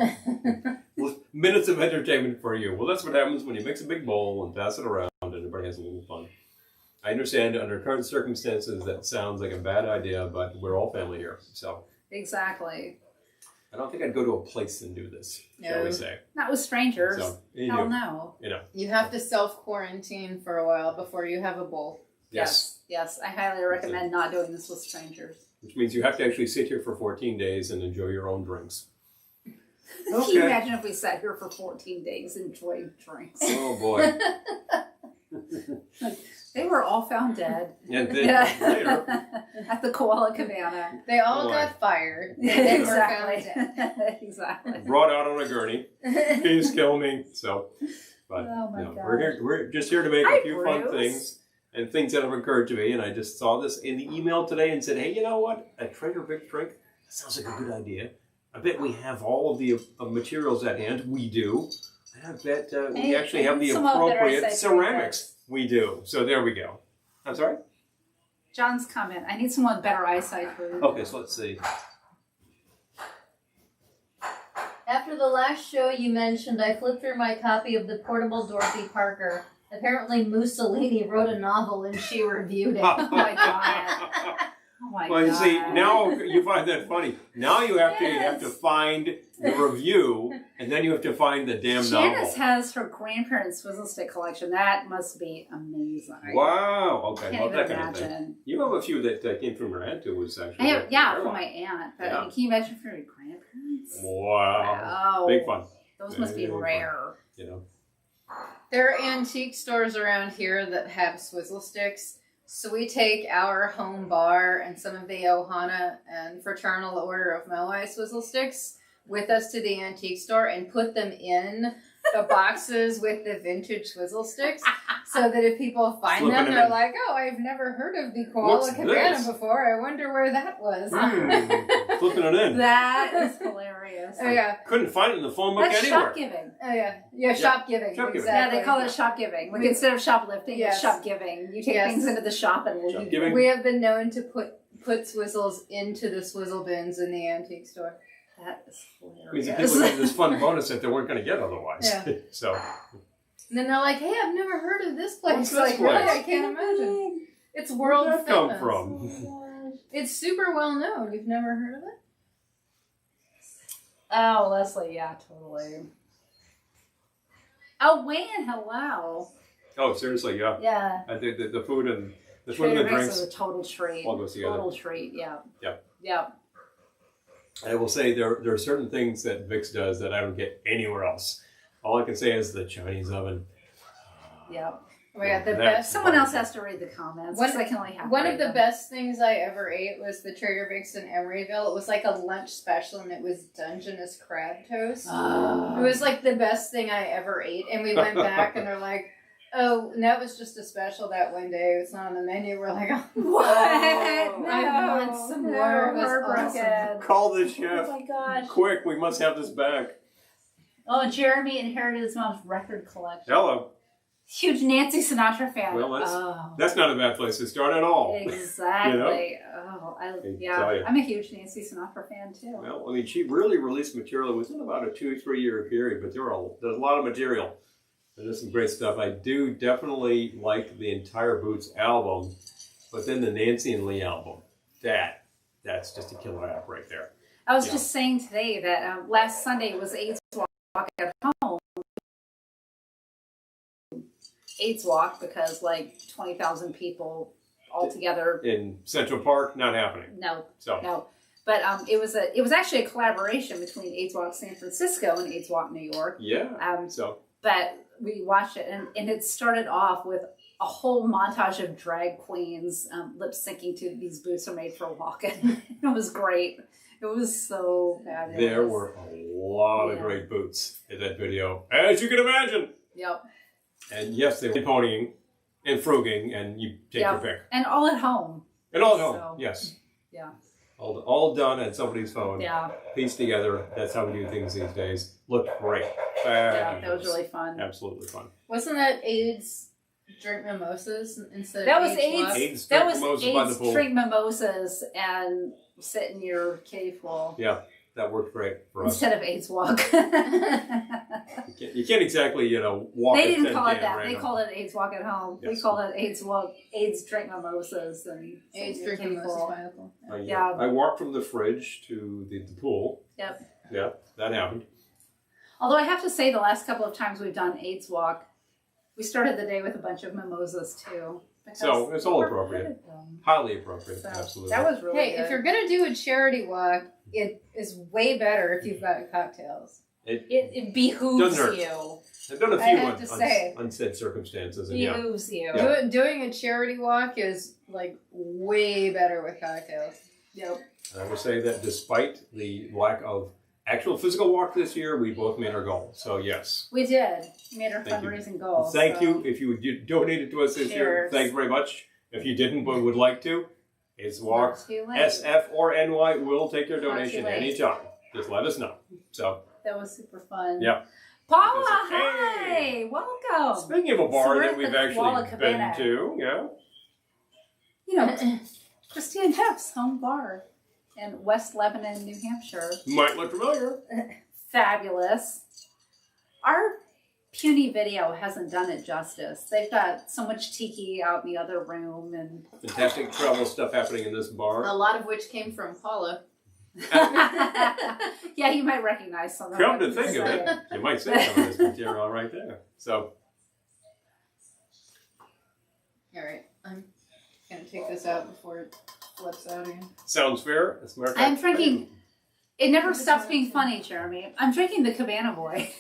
Well, minutes of entertainment for you. Well, that's what happens when you mix a big bowl and pass it around and everybody has a little fun. I understand under current circumstances that sounds like a bad idea, but we're all family here. So Exactly. I don't think I'd go to a place and do this, shall No. we say. Not with strangers. So, you Hell know, no. You have to self-quarantine for a while before you have a bowl. Yes. Yes. I highly recommend not doing this with strangers. Which means you have to actually sit here for 14 days and enjoy your own drinks. Can you imagine if we sat here for 14 days and enjoyed drinks? Oh, boy. They were all found dead. And then later, At the Koala Cabana. They all Boy. got fired. And they were found Exactly. dead. Exactly. brought out on a gurney. Please kill me. So, but Oh my no, gosh. we're just here to make Hi, a few fun Bruce. things and things that have occurred to me. And I just saw this in the email today and said, hey, you know what? A Trader Vic's drink? That sounds like a good idea. I bet we have all of the materials at hand. We do. I bet we Hey, actually have the some of it are appropriate sacred ceramics. We do. So there we go. I'm sorry? John's comment. I need someone with better eyesight for Okay, so let's see. After the last show you mentioned, I flipped through my copy of The Portable Dorothy Parker. Apparently Mussolini wrote a novel and she reviewed it. Oh my god. Oh my Well, you god. see, now you find that funny. Now you have to find the review, and then you have to find the damn Janice novel. has her grandparents' Swizzle Stick collection. That must be amazing. Wow. I Okay. can't Well, even that kind of thing. imagine. You have a few that came from your aunt who was actually. I have, yeah, very from my well. aunt. But Yeah. can you imagine from your grandparents? Wow. Wow. Big fun. Those must be Very fun. rare. You know. There are antique stores around here that have swizzle sticks. So we take our home bar and some of the Ohana and Fraternal Order of Moai swizzle sticks with us to the antique store and put them in the boxes with the vintage swizzle sticks, so that if people find Slipping them, them they're in. like, "Oh, I've never heard of the Koala What's Cabana this? before. I wonder where that was." Flipping it in. That is hilarious. Oh yeah, Couldn't find it in the phone book That's anywhere. shop giving. oh yeah, shop giving. Shop giving. Yeah, Exactly. they call it shop giving. Like instead of shoplifting, Yes. it's shop giving. You take Yes. things into the shop and Shop leave. giving. We have been known to put swizzles into the swizzle bins in the antique store. That is Means that hilarious. people get this fun bonus that they weren't going to get otherwise. Yeah. So. And then they're like, "Hey, I've never heard of this place." What's this Like, really? place? I can't imagine. It's Where'd world that famous. come from? It's super well known. You've never heard of it? Oh, Leslie, yeah, totally. Oh, Wayne, hello. Oh, seriously, yeah. Yeah. I think the food and the food and the Trader Vic's drinks. is a total treat. All goes together. Total treat, yeah. Yep. Yep. I will say there are certain things that Vic's does that I don't get anywhere else. All I can say is the Chinese oven. Yep. Oh my god, the That- best. Someone else has to read the comments. One- 'cause I can only have One to of the read them. best things I ever ate was the Trader Vic's in Emeryville. It was like a lunch special, and it was Dungeness crab toast. Ah. It was like the best thing I ever ate. And we went back, and they're like, "Oh, and that was just a special that one day. It's not on the menu." We're like, "Oh, What? no, No, I want some more. It was heartbroken. Call the Oh chef. my gosh. Quick, we must have this back. Oh, Jeremy inherited his mom's record collection. Hello. Huge Nancy Sinatra fan. Well, that's- oh. That's not a bad place to start at all. Exactly. Oh, can yeah. tell you. I'm a huge Nancy Sinatra fan too. Well, I mean, she really released material within about a 2-3 year period, but there's a lot of material. And there's some great stuff. I do definitely like the entire Boots album, but then the Nancy and Lee album, that's just a killer app right there. I was Yeah. just saying today that last Sunday was AIDS Walk at home. AIDS Walk because like 20,000 people all together. In Central Park, not happening. No, So no. But it was actually a collaboration between AIDS Walk San Francisco and AIDS Walk New York. yeah. Um, So but we watched it and it started off with a whole montage of drag queens lip syncing to "These Boots Are Made for Walking." It was great. It was so fabulous. There were a lot of great boots in that video, as you can imagine. Yep. And yes, they were ponying and fruging, and you take your pick. And all at home. And all at home, yes. Yeah. All done at somebody's phone. Yeah. Pieced together. That's how we do things these days. Looked great. Yeah, that was really fun. Absolutely fun. Wasn't that AIDS drink mimosas instead That of was AIDS that drink was mimosas by the AIDS pool. drink mimosas and sit in your kiddie pool. Yeah, that worked great for us. Instead of AIDS walk. You can't exactly, walk. They a didn't tin call it can that. random. They called it AIDS walk at home. Yes. We call it AIDS drink mimosas and AIDS sit in your drink kiddie mimosas pool. by the pool. Yeah. I walked from the fridge to the pool. Yep. Yeah, that happened. Although I have to say, the last couple of times we've done AIDS walk, we started the day with a bunch of mimosas too. So it's all appropriate. Highly appropriate, So, absolutely. that was really Hey, good. if you're gonna do a charity walk, it is way better if you've got cocktails. It behooves Doesn't hurt. you. I've done a I few have to say. unsaid circumstances, and yeah. Behooves you. Yeah. Doing a charity walk is like way better with cocktails. Yep. And I will say that despite the lack of actual physical walk this year, we both made our goal. So yes. We did. We made our Thank you. fundraising goal. Thank so. you. If you donated to us this year, Cheers. thank you very much. If you didn't but would like to, it's Walk Not too late. SF or NY will take your Not too donation late. anytime. Just let us know. So, That was super fun. yeah. Paula, Because- hi! Hey! Welcome! Speaking of a So bar we're that at we've the actually Koala been Cabana. to, yeah. You know, Christine Heff's home bar in West Lebanon, New Hampshire. Might look familiar. Fabulous. Our puny video hasn't done it justice. They've got so much tiki out in the other room and Fantastic travel stuff happening in this bar. A lot of which came from Paula. yeah, you might recognize some of Come what to think of he's it, saying. you might see some of this material right there. So, Alright, I'm gonna take this out before it flips out again. sounds fair. As a matter of I'm fact, drinking. It never stops being funny, Jeremy. I'm drinking the Cabana Boy.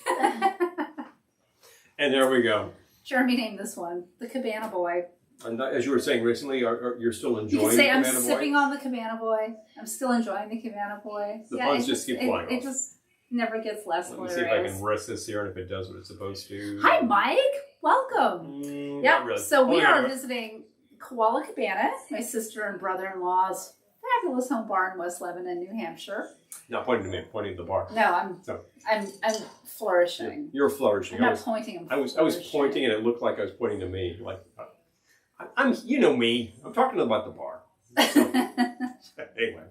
And there we go. Jeremy named this one the Cabana Boy. And as you were saying recently, you're still You enjoying can say the I'm Cabana Boy? sipping on the Cabana Boy. I'm still enjoying the Cabana Boy. The puns it just keep it, flying It off. just never gets less Let me hilarious. see if I can rest this here and if it does what it's supposed to. Hi, Mike. Welcome. Not Yep. really. So we Only are half of it. visiting Koala Cabana, my sister and brother-in-law's fabulous home bar in West Lebanon, New Hampshire. Not pointing to me, pointing at the bar. No, No. I'm flourishing. You're flourishing. I'm not pointing. I'm I was flourishing. pointing and it looked like I was pointing to me. Like I'm you know me. I'm talking about the bar. So, anyway.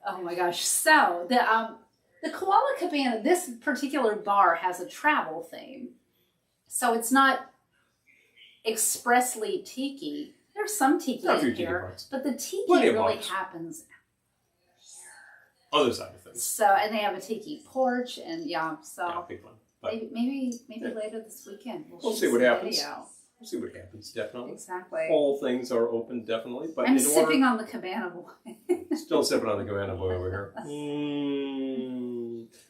Oh my gosh! So the Koala Cabana, this particular bar has a travel theme, so it's not expressly tiki. There's some tiki Not a few in tiki here, parts. but the tiki Plenty of really bars. happens. Other side of things. So and they have a tiki porch, and yeah, so Yeah, big fun. But maybe Yeah. later this weekend We'll shoot see what some happens. video. we'll see what happens, definitely. Exactly. All things are open, definitely. But I'm in sipping on the Cabana Boy. Still sipping on the Cabana Boy over here.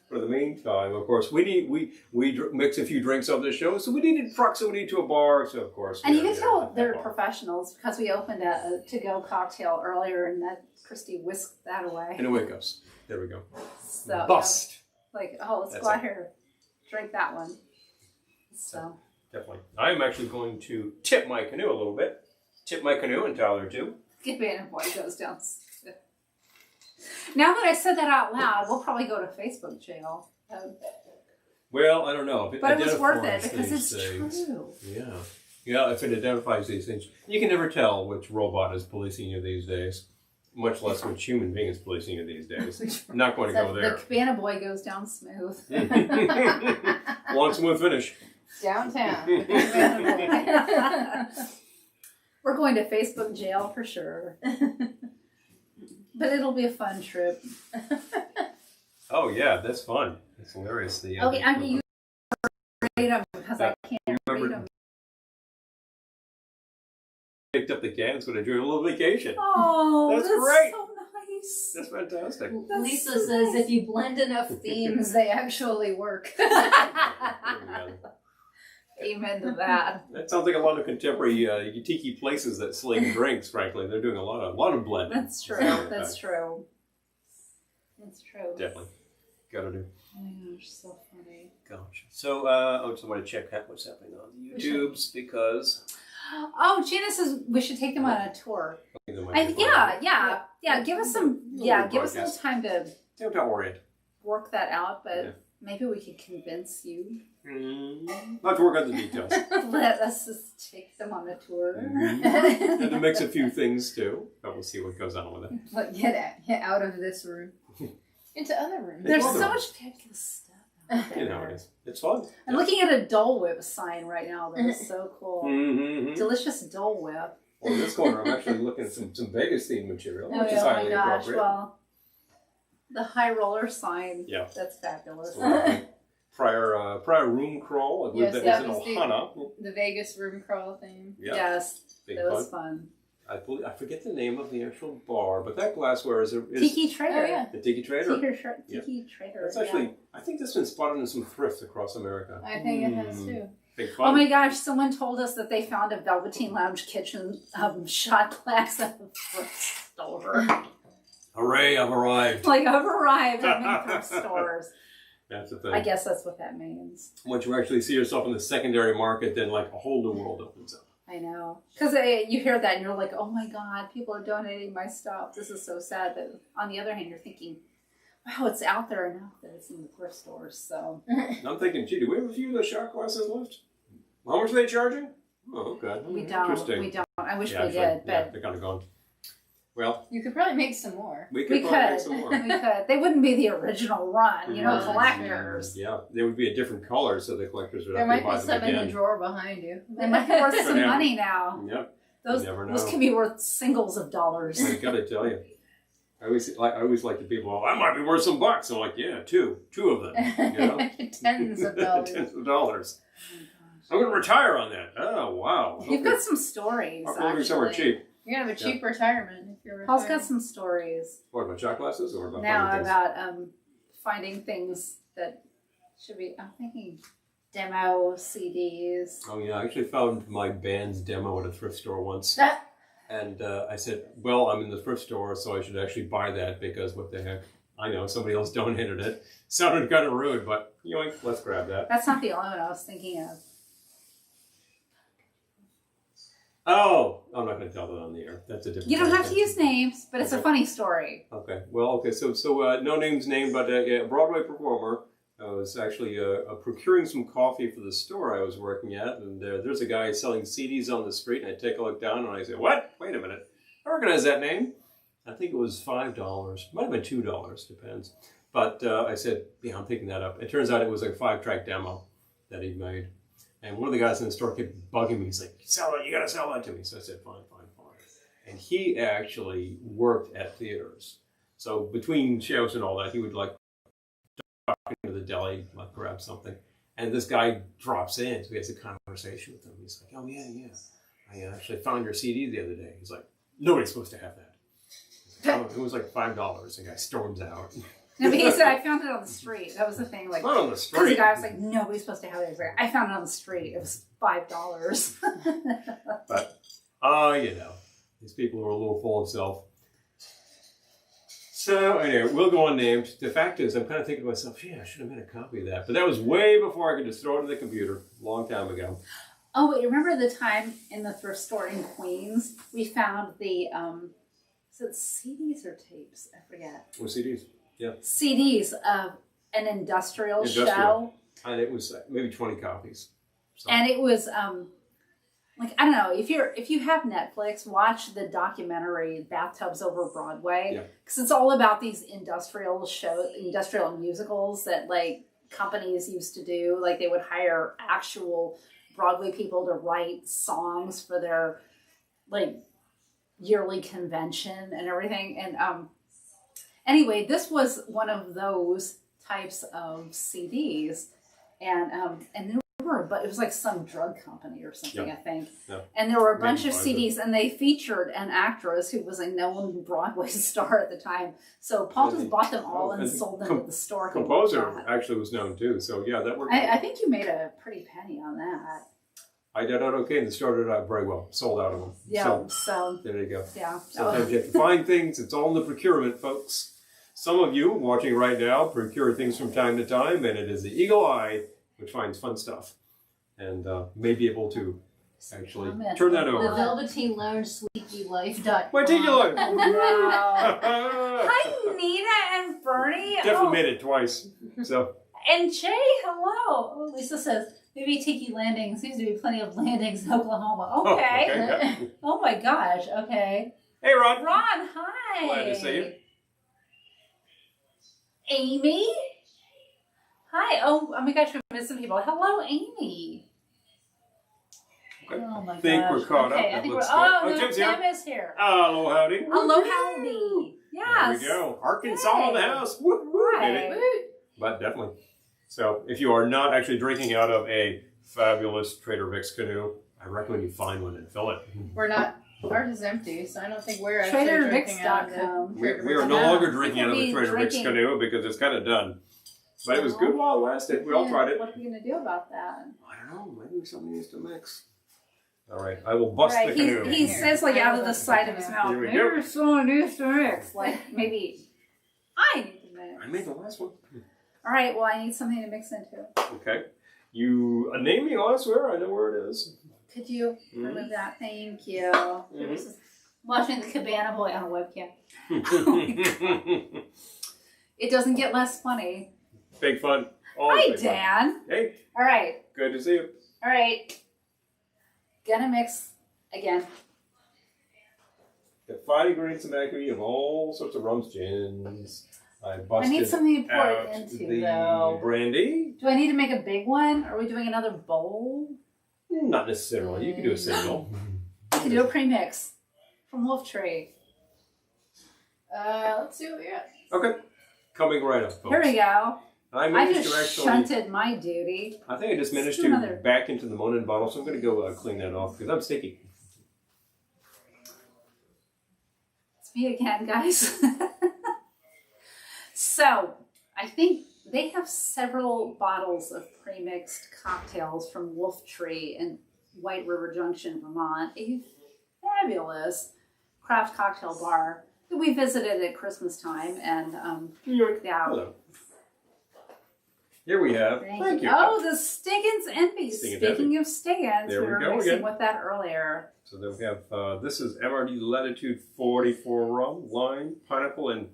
But in the meantime, of course, we mix a few drinks on this show, so we needed proximity to a bar. So of course, And you we're can tell at they're that bar. professionals because we opened a to-go cocktail earlier, and that Christy whisked that away. And away it goes. There we go. So Bust. like, oh, let's That's go out it. here, drink that one. So Definitely. I am actually going to tip my canoe a little bit. Tip my canoe and Tyler too. Cabana Boy goes down. Now that I said that out loud, we'll probably go to Facebook jail. Well, I don't know. If it But it was worth it identifies because these it's things- true. Yeah. Yeah, if it identifies these things. You can never tell which robot is policing you these days, much less which human being is policing you these days. I'm not going to So go the there. Cabana Boy goes down smooth. Long, smooth finish. Downtown. We're going to Facebook jail for sure. But it'll be a fun trip. Oh, yeah, that's fun. It's hilarious. The, Okay, I'm going to use read them because I can't read remember them. picked up the cans when I drew a little vacation. Oh, That's that's great. so nice. That's fantastic. That's Lisa so says nice. if you blend enough themes, they actually work. There we go. Amen to that. That sounds like a lot of contemporary tiki places that sling drinks. Frankly, they're doing a lot of blending. That's true. That's true. That's true. Definitely, gotta do. Oh my gosh, so funny. Gotcha. So, I just want to check out what's happening on the YouTubes because. Oh, Gina says we should take them on a tour. Yeah. Give us some. Yeah, give us a little time to. Don't worry. Work that out, but maybe we could convince you. I'll have to work out the details. Let us just take them on a tour. And to mix a few things too. But we'll see what goes on with it. But get out of this room. Into other rooms. There's so much fabulous stuff. You know it is. It's fun. I'm looking at a Dole Whip sign right now. That is so cool. Mm-hmm. Delicious Dole Whip. Well, in this corner, I'm actually looking at some Vegas themed material, which is Oh my highly gosh! appropriate. Well, the high roller sign. Yeah. That's fabulous. Prior room crawl. I believe Yes, that that was was in Ohana. The Vegas room crawl thing. Yeah. Yes, Big that was fun. I forget the name of the actual bar, but that glassware is Tiki Trader. Oh, yeah. the Tiki Trader. Tiki Trader. That's actually, I think that's been spotted in some thrifts across America. I think it has too. Big fun. Oh my gosh, someone told us that they found a Velveteen Lounge kitchen shot glass at the thrift store. Hooray, I've arrived. Like, I've arrived at thrift stores. That's the thing. I guess that's what that means. Once you actually see yourself in the secondary market, then like a whole new world opens up. I know. Because you hear that and you're like, oh my God, people are donating my stuff. This is so sad. But on the other hand, you're thinking, wow, it's out there enough that it's in the thrift stores. So I'm thinking, gee, do we have a few of those shot glasses left? How much are they charging? Oh, okay. we don't. Interesting. We don't. I wish we Actually, did. But they're kind of gone. Well, You could probably make some more. we we could probably make could. some more. We could. They wouldn't be the original run, Right. collectors. Yeah, they would be a different color, so the collectors would There have to might buy be them some in again. the drawer behind you. They might be worth some Yeah. money now. Yep. Those You never know. those can be worth singles of dollars. I gotta tell you, I always like the people. Oh, that might be worth some bucks. I'm like, yeah, two of them. You know? Tens of dollars. Tens of dollars. I'm gonna retire on that. Oh wow. You've got some stories. I'm looking somewhere Actually, cheap. You're gonna have a cheap retirement if you're Paul's retired. got some stories What about shot glasses or about now other things? about finding things that should be. I'm thinking demo CDs. Oh yeah, I actually found my band's demo at a thrift store once. And I said, well, I'm in the thrift store, so I should actually buy that because what the heck? I know, somebody else donated it. Sounded kind of rude, but yoink, let's grab that. That's not the only one I was thinking of. Oh, I'm not going to tell that on the air. That's a different You don't have to thing. use names, but it's a funny story. Okay, well, okay, so no names named, but a Broadway performer was actually procuring some coffee for the store I was working at, and there's a guy selling CDs on the street, and I take a look down, and I say, what? Wait a minute. I recognize that name. I think it was $5. Might have been $2, depends. But I said, yeah, I'm picking that up. It turns out it was a 5-track demo that he made. And one of the guys in the store kept bugging me. He's like, sell it, you gotta sell that to me. So I said, fine. And he actually worked at theaters. So between shows and all that, he would like talk into the deli, like grab something. And this guy drops in, so he has a conversation with him. He's like, oh yeah. I actually found your CD the other day. He's like, nobody's supposed to have that. Like, oh, it was like $5. The guy storms out. No, but he said, I found it on the street. That was the thing. Like, Not on the because street. the guy was like, nobody's supposed to have it. I found it on the street. It was $5. But, these people are a little full of self. So, anyway, we'll go unnamed. The fact is, I'm kind of thinking to myself, I should have made a copy of that. But that was way before I could just throw it in the computer, a long time ago. Oh, wait, remember the time in the thrift store in Queens, we found the, is it CDs or tapes? I forget. Or CDs, yeah. CDs of an industrial show. Industrial. And it was maybe 20 copies. So. And it was, like, I don't know, if you have Netflix, watch the documentary Bathtubs Over Broadway. Because it's all about these industrial musicals that, like, companies used to do. Like, they would hire actual Broadway people to write songs for their, like, yearly convention and everything. And anyway, this was one of those types of CDs. And there but it was like some drug company or something, I think. Yeah. And there were a bunch of Maybe CDs, and they featured an actress who was a known Broadway star at the time. So Paul just bought them all and sold them at the store. Composer actually was known too, so yeah, that worked. I think you made a pretty penny on that. I did out okay, and it started out very well. Sold out of them. Yeah, so there you go. yeah. Sometimes you have to find things. It's all in the procurement, folks. Some of you watching right now procure things from time to time, and it is the eagle eye which finds fun stuff, and may be able to actually turn that The over. Velveteen Lounge SleepyLife.com. My ticular! Wow. Hi, Nina and Bernie. Definitely made it twice. So And Jay, hello. Oh, Lisa says, maybe Tiki Landing. Seems to be plenty of landings in Oklahoma. Okay. yeah. Oh my gosh. Okay. Hey, Ron. Ron, hi. Glad to see you. Amy? Hi. Oh my gosh, we're missing people. Hello, Amy. Okay. Oh my I think gosh. we're caught okay, up. I think Let's we're, start. oh, no, Tim's Tim here. is here. Hello, howdy. Hello, howdy. Yes. There we go. Arkansas in the house. Woo, woo, Right. baby. But definitely. So if you are not actually drinking out of a fabulous Trader Vic's canoe, I recommend you find one and fill it. We're not. Ours is empty, so I don't think we're actually drinking out of it. TraderVic's.com. We are no longer drinking out of the We'll be Trader Vic's drinking- canoe because it's kind of done. But it was good while it lasted. We all tried it. What are we going to do about that? I don't know. Maybe something needs to mix. All right. I will bust the Right, canoe. he says like out of the side of his mouth, Here we go. maybe someone needs to mix. Like maybe I need to mix. I made the last one. All right, well I need something to mix into. Okay. You name me elsewhere. I know where it is. Could you remove that? Thank you. This is watching the Cabana Boy on a webcam. It doesn't get less funny. Big fun. Always Hi, big fun. Dan. Hey, All right. good to see you. All right. Gonna mix again. Got 5 ingredients in the back of you of all sorts of rums, gins. I busted I need something to pour out it into, the though. brandy. Do I need to make a big one? Are we doing another bowl? Not necessarily. You can do a single. We can do a premix from Wolf Tree. Let's see what we got. Okay. Coming right up, folks. Here we go. I I managed just to actually. shunted my duty. I think I just managed Let's do another. to back into the Monin bottle, so I'm going to go clean that off because I'm sticky. It's me again, guys. So, I think they have several bottles of pre-mixed cocktails from Wolf Tree in White River Junction, Vermont. A fabulous craft cocktail bar that we visited at Christmas time. And, yeah. Hello. Here we have. Thank you. Oh, the Stiggins Envy. Stiggins Speaking of Stiggins, There we we were go mixing again. with that earlier. So then we have, this is MRD Latitude 44 rum, lime, pineapple, and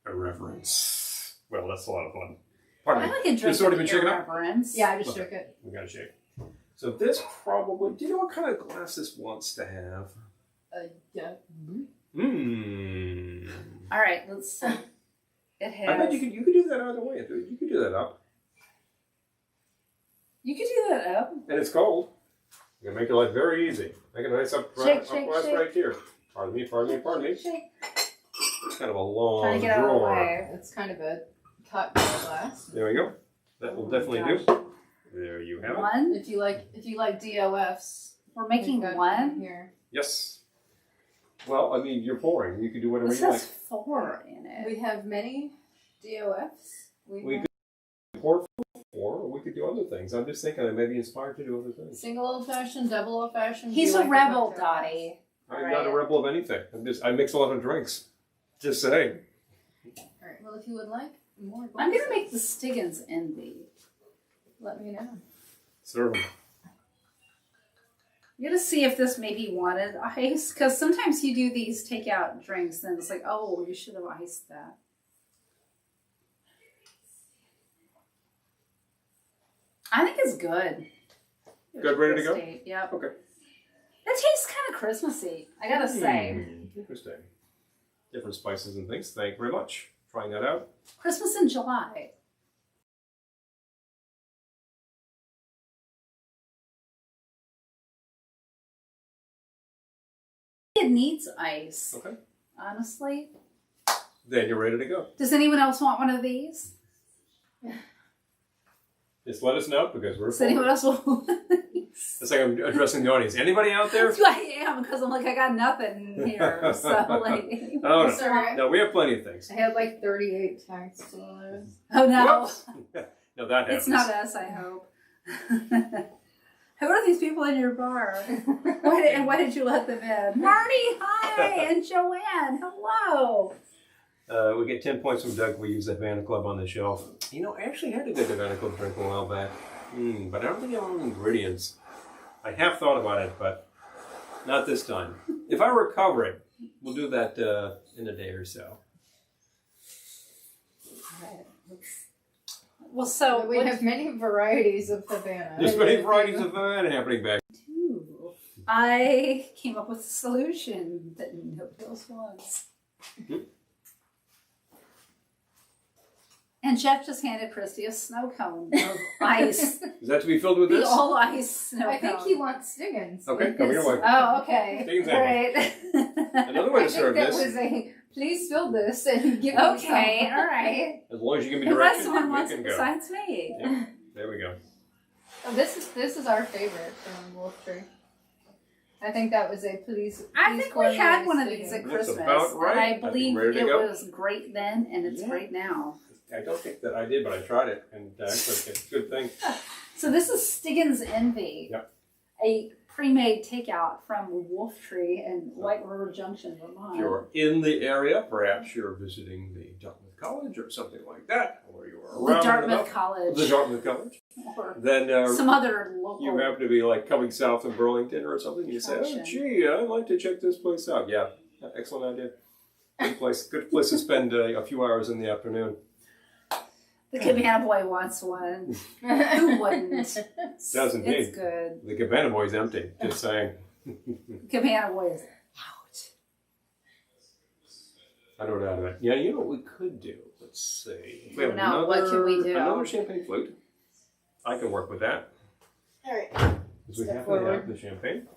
irreverence. Well, that's a lot of fun. Pardon I me. like a drink This already been of shaken up? irreverence. Yeah, I just Okay. shook it. We got to shake. So this probably, do you know what kind of glass this wants to have? Yeah. Mmm. All right, let's see. It has. I bet you could do that either way. You could do that up. You could do that up. And it's cold. You can make your life very easy. Make a nice up, Shake, up shake, glass shake. right here. Pardon me, pardon me, pardon me. Shake. It's kind of a long Trying to get out of the drawer. way. It's kind of a cocktail glass. There we go. That will Oh my definitely gosh. do. There you have it. One. If you like DOFs, We're making we've got one. here. Yes. Well, I mean, you're pouring. You can do whatever This you has like. 4 in it. We have many DOFs. We could pour for 4, or we could do other things. I'm just thinking I may be inspired to do other things. Single old fashioned, double old fashioned. He's a rebel, Dottie. I'm not a rebel of anything. I mix a lot of drinks. Just saying. Alright, well, if you would like more glasses, I'm gonna make the Stiggins Envy. let me know. Serve 'em. You gotta see if this maybe wanted ice, because sometimes you do these takeout drinks, and it's like, oh, you should have iced that. I think it's good. Good, ready to go? Yep. Okay. It tastes kind of Christmassy, I gotta say. Interesting. Different spices and things. Thank you very much. Trying that out. Christmas in July. It needs ice, Okay. honestly. Then you're ready to go. Does anyone else want one of these? Just let us know because we're. Does anyone else want? It's like I'm addressing the audience. Anybody out there? I am, because I'm like, I got nothing here. So, like, Oh, no. Sorry. No, we have plenty of things. I had like 38 texts on it. oh no. Whoops. No, that happens. It's not us, I hope. Who are these people in your bar? Why did you let them in? Marty, hi! And Joanne, hello! We get 10 points from Doug. We use the Havana Club on the shelf. You know, I actually had a good Havana Club drink a while back. But I don't think I have all the ingredients. I have thought about it, but not this time. If I recover it, we'll do that in a day or so. Well, so we have many varieties of Havana. There's many varieties of Havana happening back. I came up with a solution that nobody else wants. And Jeff just handed Christy a snow cone of ice. Is that to be filled with The this? all ice snow I cone. think he wants Stiggins. Okay, come your way. Oh, okay. Stiggins All right. Another way I to serve think that this. was a, please fill this and give me Okay, some. all right. As long as you give me Unless directions, someone you wants can it go. besides me. Yeah, there we go. Oh, this is our favorite from Wolf Tree. I think that was a please. I think we had one of these Stiggins. at Looks Christmas. about right. And I I think believe we're ready it to go. was great then, and it's Yeah. great now. I don't think that I did, but I tried it, and actually, it's a good thing. So this is Stiggins Envy, Yep. a pre-made takeout from Wolf Tree in White River Junction, Vermont. If you're in the area, perhaps you're visiting the Dartmouth College or something like that, or you're The around and Dartmouth about. College. The Dartmouth College. Or Then some other local. you happen to be like coming south of Burlington or something. You say, "Oh, Attraction. gee, I'd like to check this place out." Yeah, excellent idea. Good place to spend a few hours in the afternoon. The Cabana Boy wants one. Who wouldn't? Doesn't he? It's good. The Cabana Boy's empty. Just saying. Cabana Boy is out. I don't know that. Yeah, you know what we could do? Let's see. If we have Now, what can we do? Another champagne flute. I can work with that. All right. Because we Step have forward. the champagne.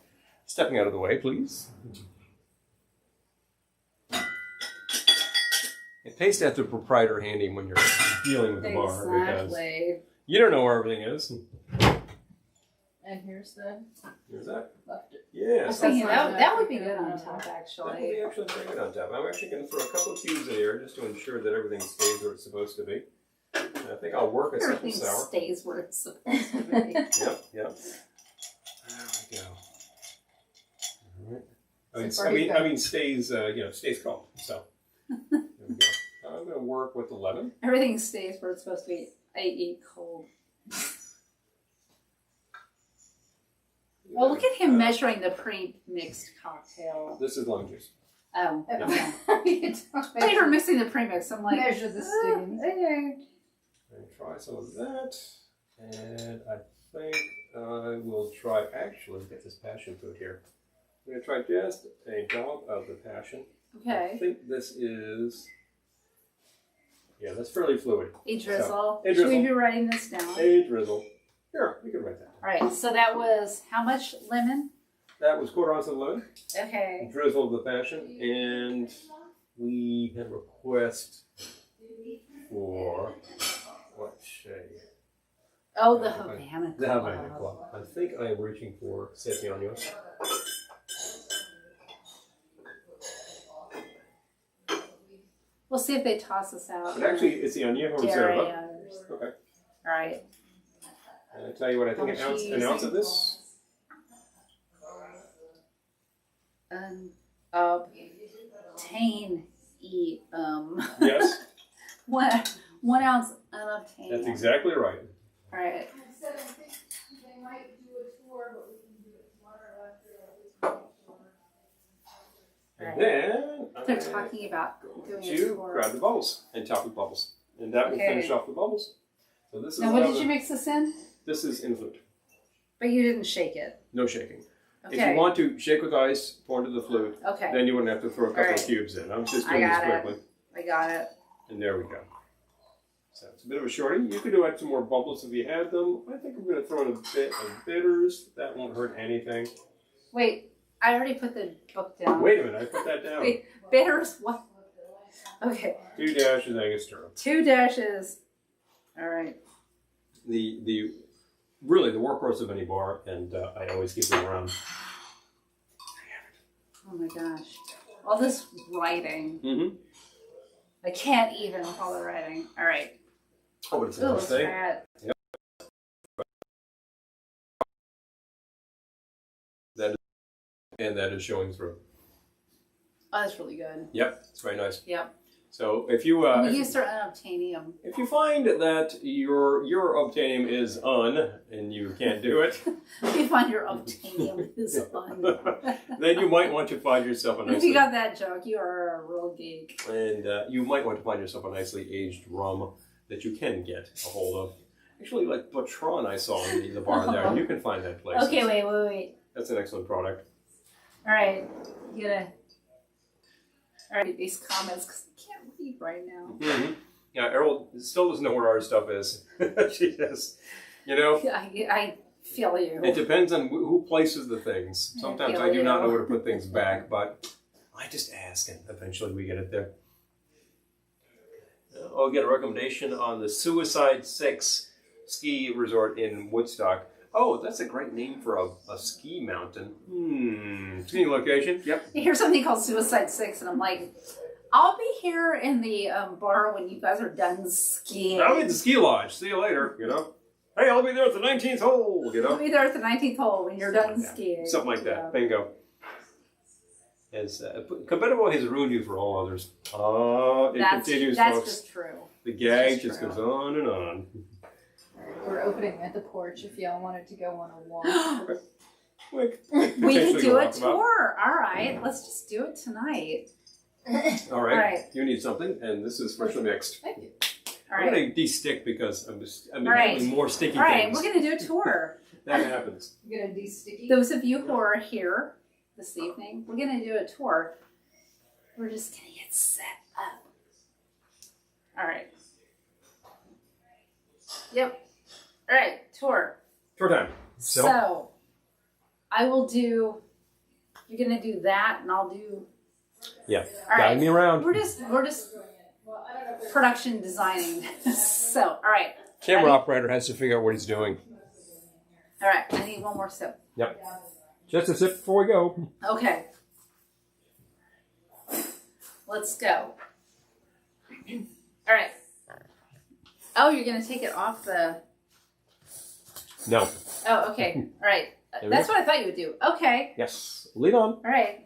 Stepping out of the way, please. It pays to have the proprietor handy when you're dealing with the bar because Exactly. you don't know where everything is. And here's the Here's that. left. Yeah. I was so thinking That's that not would be bad. good on top, that would actually. be actually very good on top. I'm actually going to throw a couple of cubes in here just to ensure that everything stays where it's supposed to be. And I think I'll work a simple Everything sour. stays where it's supposed to be. Yep. There we go. All right. I mean, stays stays calm. So there we go. Now I'm going to work with the lemon. Everything stays where it's supposed to be, i.e. cold. Oh, look at him measuring the pre-mixed cocktail. This is lemon juice. Oh, Yeah. they were mixing the pre-mix. I'm like, Measure the Stiggins. okay. And try some of that. And I think I will try, actually, get this passion fruit here. I'm going to try just a dollop of the passion. I Okay. think this is, yeah, that's fairly fluid. A drizzle. A Should we drizzle. be writing this down? A drizzle. Here, we can write that. All right. So that was how much lemon? That was quarter ounce of lemon, Okay. drizzle of the passion, and we had a request for what shade? Oh, the Havana The Club. Havana Club. I think I am reaching for Sete Años. We'll see if they toss us out. But actually, it's the Añejo Dairy Reserva. owners. Okay. All right. And I tell you what, I think an ounce of this. Obtain Yes, one ounce unobtained. that's exactly right. All right. And then They're talking about doing a you tour. grab the bubbles and top with bubbles, and that will Okay. finish off the bubbles. So this is Now, what how did you mix this in? This is in flute. But you didn't shake it. No shaking. Okay. If you want to shake with ice, pour into the flute, Okay. then you wouldn't have to throw a couple Alright. of cubes in. I'm just I doing this got it. quickly. I got it. And there we go. So it's a bit of a shorty. You could add some more bubbles if you had them. I think I'm going to throw in a bit of bitters. That won't hurt anything. Wait, I already put the book down. Wait a minute, I put that down. Wait, bitters? What? Okay. 2 dashes Angostura. 2 dashes. All right. the really the workhorse of any bar, and I always keep them around. Oh my gosh. All this writing. Mm-hmm. I can't even with all the writing. All right. Oh, but it's a Ooh, nice let's thing. try it. That is showing through. Oh, that's really good. Yep, it's very nice. Yep. So if you We use certain obtainium. if you find that your obtainium is on and you can't do it, If you find your obtainium is on. then you might want to find yourself a If nicely you got that joke, you are a real geek. and you might want to find yourself a nicely aged rum that you can get a hold of. Actually, like Patron, I saw in the bar there, and you can find that place. Okay, wait. That's an excellent product. All right. You gotta. All right, these comments, because I can't read right now. Mm-hmm. Yeah, Errol still doesn't know where our stuff is. She does. You know, I feel you. it depends on who places the things. Sometimes I do not know where to put things back, but I just ask, and eventually we get it there. I'll get a recommendation on the Suicide 6 ski resort in Woodstock. Oh, that's a great name for a ski mountain. Ski location. Yep. Here's something called Suicide 6, and I'm like, I'll be here in the bar when you guys are done skiing. I'll be at the ski lodge. See you later, you know. Hey, I'll be there at the 19th hole, you know. I'll be there at the 19th hole when you're done skiing. Something like that. Yeah. Bingo. As Competible has ruined you for all others. Oh, it continues, That's folks. just true. The gag That's just true. goes on and on. We're opening at the porch if y'all wanted to go on a walk. We can do a tour. All right, let's just do it tonight. All right. All right. You need something, and this is freshly mixed. Thank you. All I'm right. going to de-stick because I'm All right. having more sticky All right, things. we're going to do a tour. That happens. You're gonna de-sticky? Those of you who are here this evening, we're going to do a tour. We're just going to get set up. All right. Yep. All right, tour. Tour time. So, I will do. You're gonna do that, and I'll do. Yeah. All Guide right. me around. We're just production designing. So, all right. Camera operator has to figure out what he's doing. All right. I need one more sip. Yep. Just a sip before we go. Okay. Let's go. All right. Oh, you're gonna take it off the. No. Oh, okay. All right. There we That's go. what I thought you would do. Okay. Yes. Lead on. All right.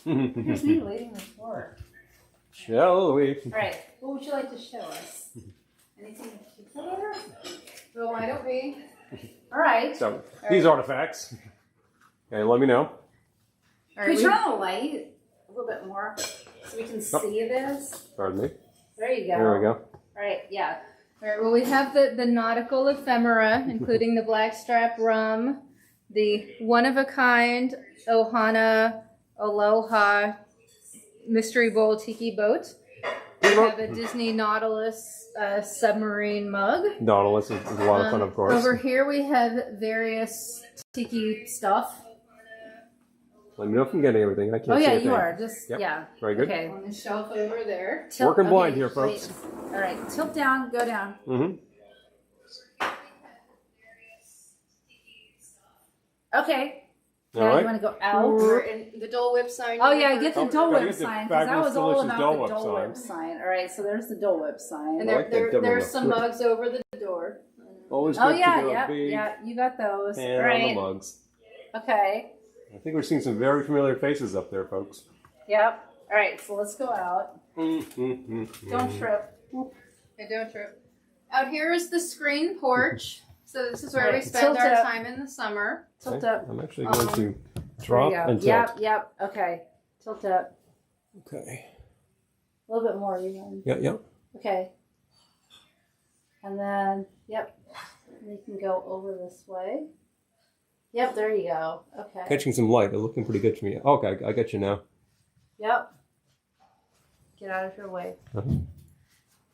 Here's me leading the tour. Shall we? All right. What would you like to show us? Anything in particular? Well, why don't we? All right. So, these artifacts. Okay, let me know. All Can we right, turn on the light a little bit more so we can see this? Pardon me. There you go. There we go. All right. Yeah. All right, well, we have the nautical ephemera, including the blackstrap rum, the one-of-a-kind Ohana Aloha Mystery Bowl Tiki boat. We have a Disney Nautilus submarine mug. Nautilus is a lot of fun, of course. Over here we have various tiki stuff. Let me know if I'm getting everything. I can't Oh see yeah, a you thing. are. Just Yep. yeah. Very good. Okay. On the shelf over there. Working blind okay, here, folks. wait. All right. Tilt down. Go down. Mm-hmm. Okay. All Now right. you want to go out? We're in the Dole Whip sign. Oh yeah, get the Oh, Dole gotta Whip get the sign because that fabulous, was all delicious about Dole the Whip Dole Whip sign. sign. All right, so there's the Dole Whip sign. And I like that double there's whip. some mugs over the door. Always Oh good yeah, to go yeah, big yeah. You got those. hand All on the right. mugs. Okay. I think we're seeing some very familiar faces up there, folks. Yep. All right, so let's go out. Mm-hmm. Don't trip. I don't trip. Out here is the screen porch. So this is where we Right, spend tilt our it up. time in the summer. Tilt up. I'm actually going to There drop you go. and tilt. Yep, yep. Okay. Tilt up. Okay. A little bit more even. Yep, yep. Okay. And then, yep. And you can go over this way. Yep, there you go. Okay. Catching some light. They're looking pretty good to me. Okay, I got you now. Yep. Get out of your way.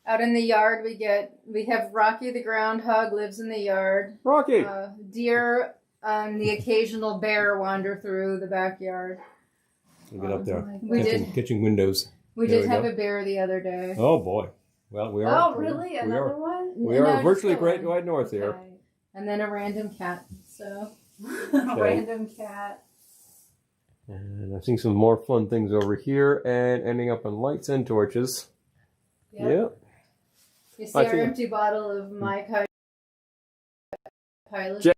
Out in the yard, we have Rocky the groundhog lives in the yard. Rocky! Deer and the occasional bear wander through the backyard. Get up there. We Catching windows. We There did we have go. a bear the other day. Oh, boy. Well, we are. Oh, really? Another one? We No, are just virtually the Great one. White North here. Okay. And then a random cat. So Random cat. And I've seen some more fun things over here and ending up on lights and torches. Yep. you see I our think- empty bottle of my pilot. Jet-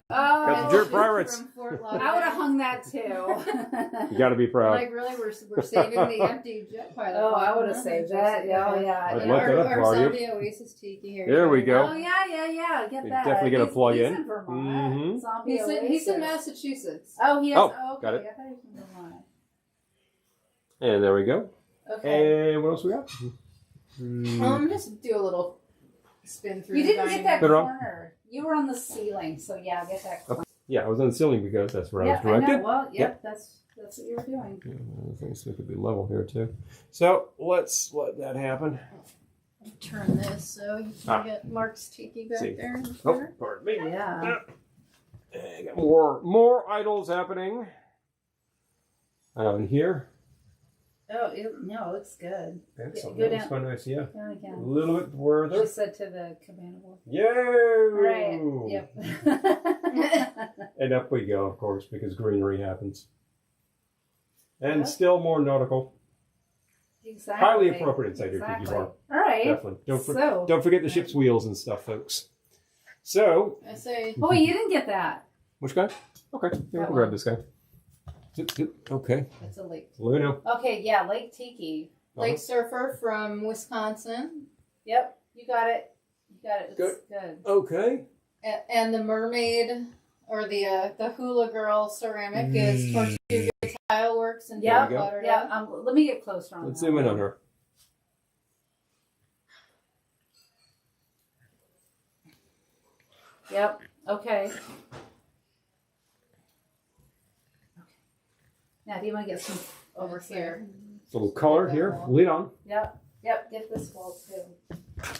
Oh, Got the Jerk Pirates. From Fort I would have Lauderdale. hung that too. You got to be proud. Like really, we're saving the empty jet pilot. Oh, I bottle, would have huh? saved Just that. like Oh, that. yeah. I'd Yeah, look that up our for you. Zombie Oasis Tiki here. There we go. Oh, yeah. Get We that. definitely get a plug he's in. in Vermont. Mhm. Zombie He's Oasis. in Massachusetts. Oh, he is. Oh, Oh, okay. got it. I thought he was in Vermont. And there we go. Okay. And what else we got? Just do a little spin through. You the didn't dining get that Put it on. corner. You were on the ceiling, so yeah, get that corner. Yeah, I was on the ceiling because that's where I was I know. directed. Well, yep, that's what you were doing. Yeah, I think so it could be level here too. So let's let that happen. Turn this so you can get Mark's Tiki back See. there. In the Oh, corner. pardon me. Yeah. I got more idols happening. In here. Oh, no, it looks good. Excellent. Go That was down. quite nice. Yeah. Down A again. little bit further. She said to the cabana board. Yay! Right. Yep. And up we go, of course, because greenery happens. And still more nautical. Exactly. Highly appropriate inside your tiki Exactly. bar. All right. Definitely. So, Don't forget the ship's wheels and stuff, folks. So, I say. oh, you didn't get that. which guy? Okay, yeah, we'll That grab one. this guy. Zip, zip. Okay, It's a lake. Luno. Okay, yeah, Lake Tiki. Lake surfer from Wisconsin. Yep, you got it. You got it. It's Good. good. Okay. And the mermaid or the hula girl ceramic is Tortuga Tile Works in Yeah, Fort Lauderdale. Yeah, let me get closer on Let's that. zoom in on her. Yep. Okay. Now, do you want to get some over here? A little color here. Lead on. Yep. Yep. Get this wall too.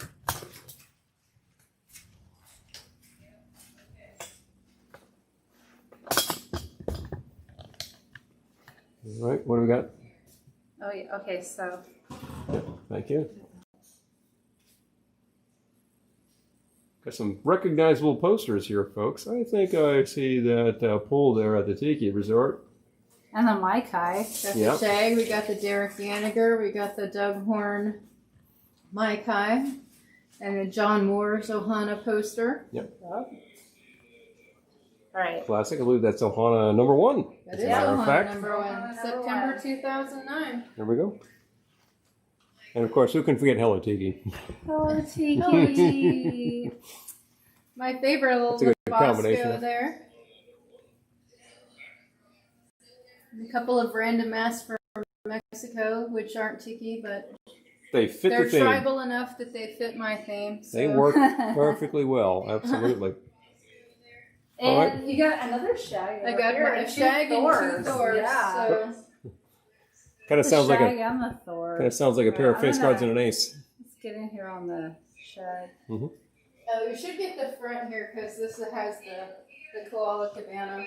All right, what do we got? Oh yeah. Okay. So. Thank you. Got some recognizable posters here, folks. I think I see that pool there at the Tiki Resort. And the Mai Kai. Got Yep. the Shag, we got the Derek Yaniger, we got the Doug Horn Mai Kai, and the John Moore's Ohana poster. All right. Classic. I believe that's Ohana number 1. That As is a matter of Ohana fact. number 1, Ohana number September 1. 2009. There we go. And of course, who can forget Hello Tiki? Hello, Tiki. My favorite little That's a good Bosco combination. there. A couple of random masks from Mexico, which aren't tiki, but They fit they're the theme. tribal enough that they fit my theme. So. They work perfectly well. Absolutely. All right. And you got another shag. I over got here, a and shag and two Thors. Thors. Yeah. So. Kind of The sounds like shag a and the Thor. kind of sounds like a pair of I'm face gonna- cards and an ace. Let's get in here on the shag. Oh, you should get the front here because this has the koala cabana.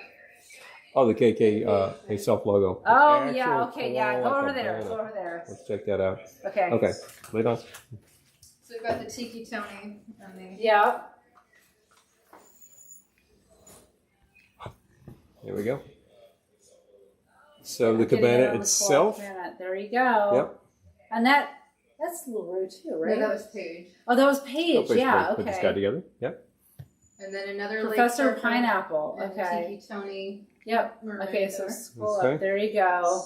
Oh, the KK a self logo. Oh, The yeah. actual Okay, yeah. Go koala over there. cabana. Go over there. Let's check that out. Okay. Okay, lead on. So we've got the Tiki Tony and the Yeah. There we go. So the Getting it cabana on the itself. cabana. There you go. Yep. And that's LaRue too, right? No, that was Paige. Oh, that was Paige. Oh, Yeah. Put this guy Okay. together. Yep. And then another Professor lake surfer Pineapple. and the Okay. Tiki Tony Yep. mermaid Okay. So there. scroll Okay. up. There you go.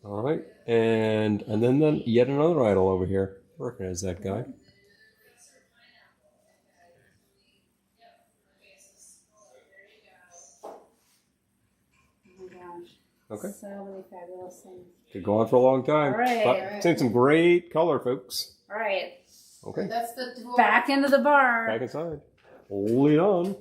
All right, and then yet another idol over here. Recognize that guy. Oh my gosh. Okay. So many fabulous things. Could go on for a long time. All right. But seen some great color, folks. All right. Okay. That's the dwarf. Back into the bar. Back inside. Lead on.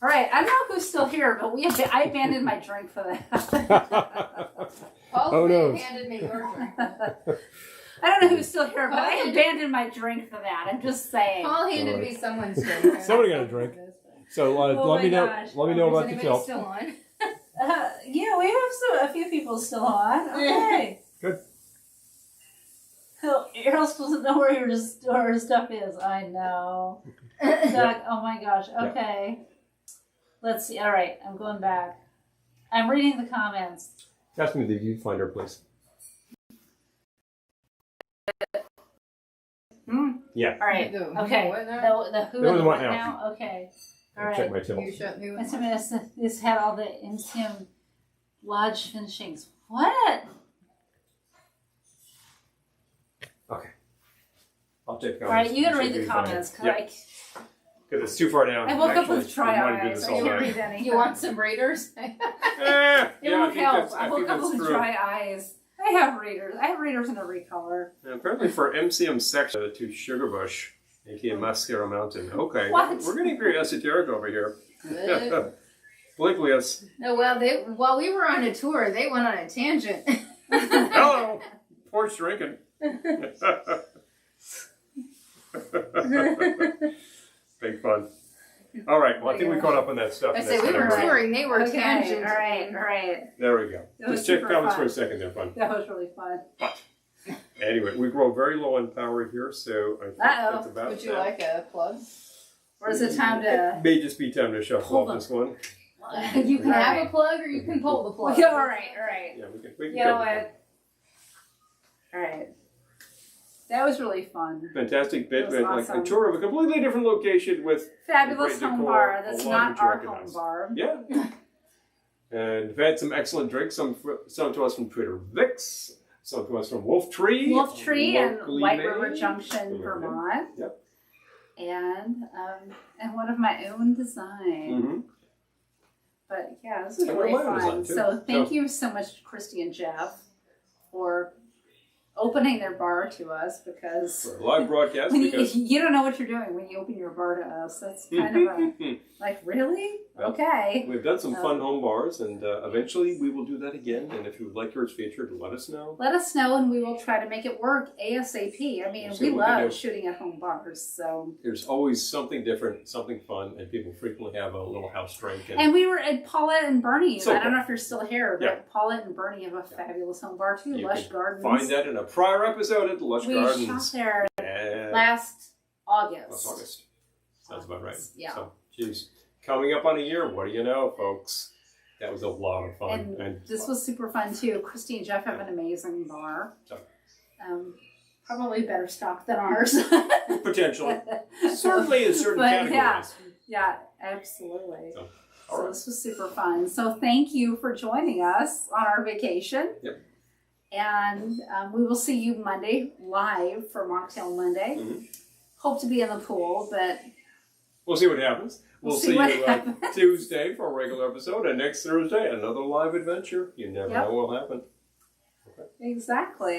All right. I don't know who's still here, but I abandoned my drink for that. Paul Oh, no. handed me your drink. I don't know who's still here, but I abandoned my drink for that. I'm just saying. Paul handed Alright. me someone's drink. Somebody got a drink. So Oh let me my know. gosh. Let me know Is about the anybody tilt. still on? Yeah, we have a few people still on. Okay. Good. So, Eros doesn't know where her stuff is. I know. Doug, oh my gosh. Okay. Let's see. All right, I'm going back. I'm reading the comments. Ask me the viewfinder, please. Yeah. All right. Okay. The who There was and the one what now. now? Okay. All Check right. my table. You shut who? This had all the MCM Lodge finishings. What? Okay. I'll take comments. All right, you gotta read the Should be comments fine. Yeah, because because it's too far down. I woke up Actually, with dry we wanted to do eyes. this I all can't night. read anything. You want some Raiders? It Yeah, won't help. I I woke think up that's with true. dry eyes. I have readers. I have readers in every color. And apparently for MCM section to Sugarbush, aka Mascara Mountain. Okay. What? We're getting very esoteric over here. Blink with us. No, well, while we were on a tour, they went on a tangent. Hello. Porch drinking. Big fun. All right. Well, I think we caught up on that stuff. I and say that's we were kinda right. touring, they were Okay. tangent. All right. There we go. That was Just check super comments fun. for a second there, fun. That was really fun. Anyway, we grow very low on power here, so I think Uh-oh. that's about Would you that. like a plug? Or is it time to? It may just be time to shuffle Hold off on. this one. You can All have right. a plug or you can pull the plug. All right. Yeah, we can You know go. what? All right. That was really fun. Fantastic bit, It was but like awesome. a tour of a completely different location with Fabulous great home decor, bar. a That's lot not of you our recognize. home bar. Yeah. And we've had some excellent drinks, some to us from Twitter Vix, some to us from Wolf Tree. Wolf Tree and locally White made. River Junction, Vermont. Yep. And one of my own design. Mm-hmm. But yeah, this was And really one of mine fun. was on, too. So thank you so much, Christy and Jeff, for opening their bar to us because For a live broadcast, when because you don't know what you're doing when you open your bar to us. That's kind of a, like, really? Well, Okay. we've done some fun home bars, and eventually we will do that again. And if you would like yours featured, let us know. Let us know and we will try to make it work ASAP. I mean, We'll see we what we can love do. shooting at home bars. So. There's always something different, something fun, and people frequently have a little house drink. And we were at Paulette and Bernie's. So I don't cool. know if you're still here, but Yeah. Paulette and Bernie have a fabulous home bar too. You Lush can Gardens. Find that in a prior episode at the Lush We Gardens. shot there And last August. last August. Sounds about right. Yeah. So, geez. Coming up on a year, what do you know, folks? That was a lot of fun. And this was super fun too. Christy and Jeff have an amazing bar. So. Probably better stocked than ours. Potentially. Certainly in certain But, categories. Yeah, absolutely. So, So all right. this was super fun. So thank you for joining us on our vacation. Yep. And we will see you Monday live for Mocktail Monday. Mhm. Hope to be in the pool, but We'll see what happens. We'll see what you happens. Tuesday for a regular episode, and next Thursday, another live adventure. You never Yep. know what will happen. Exactly.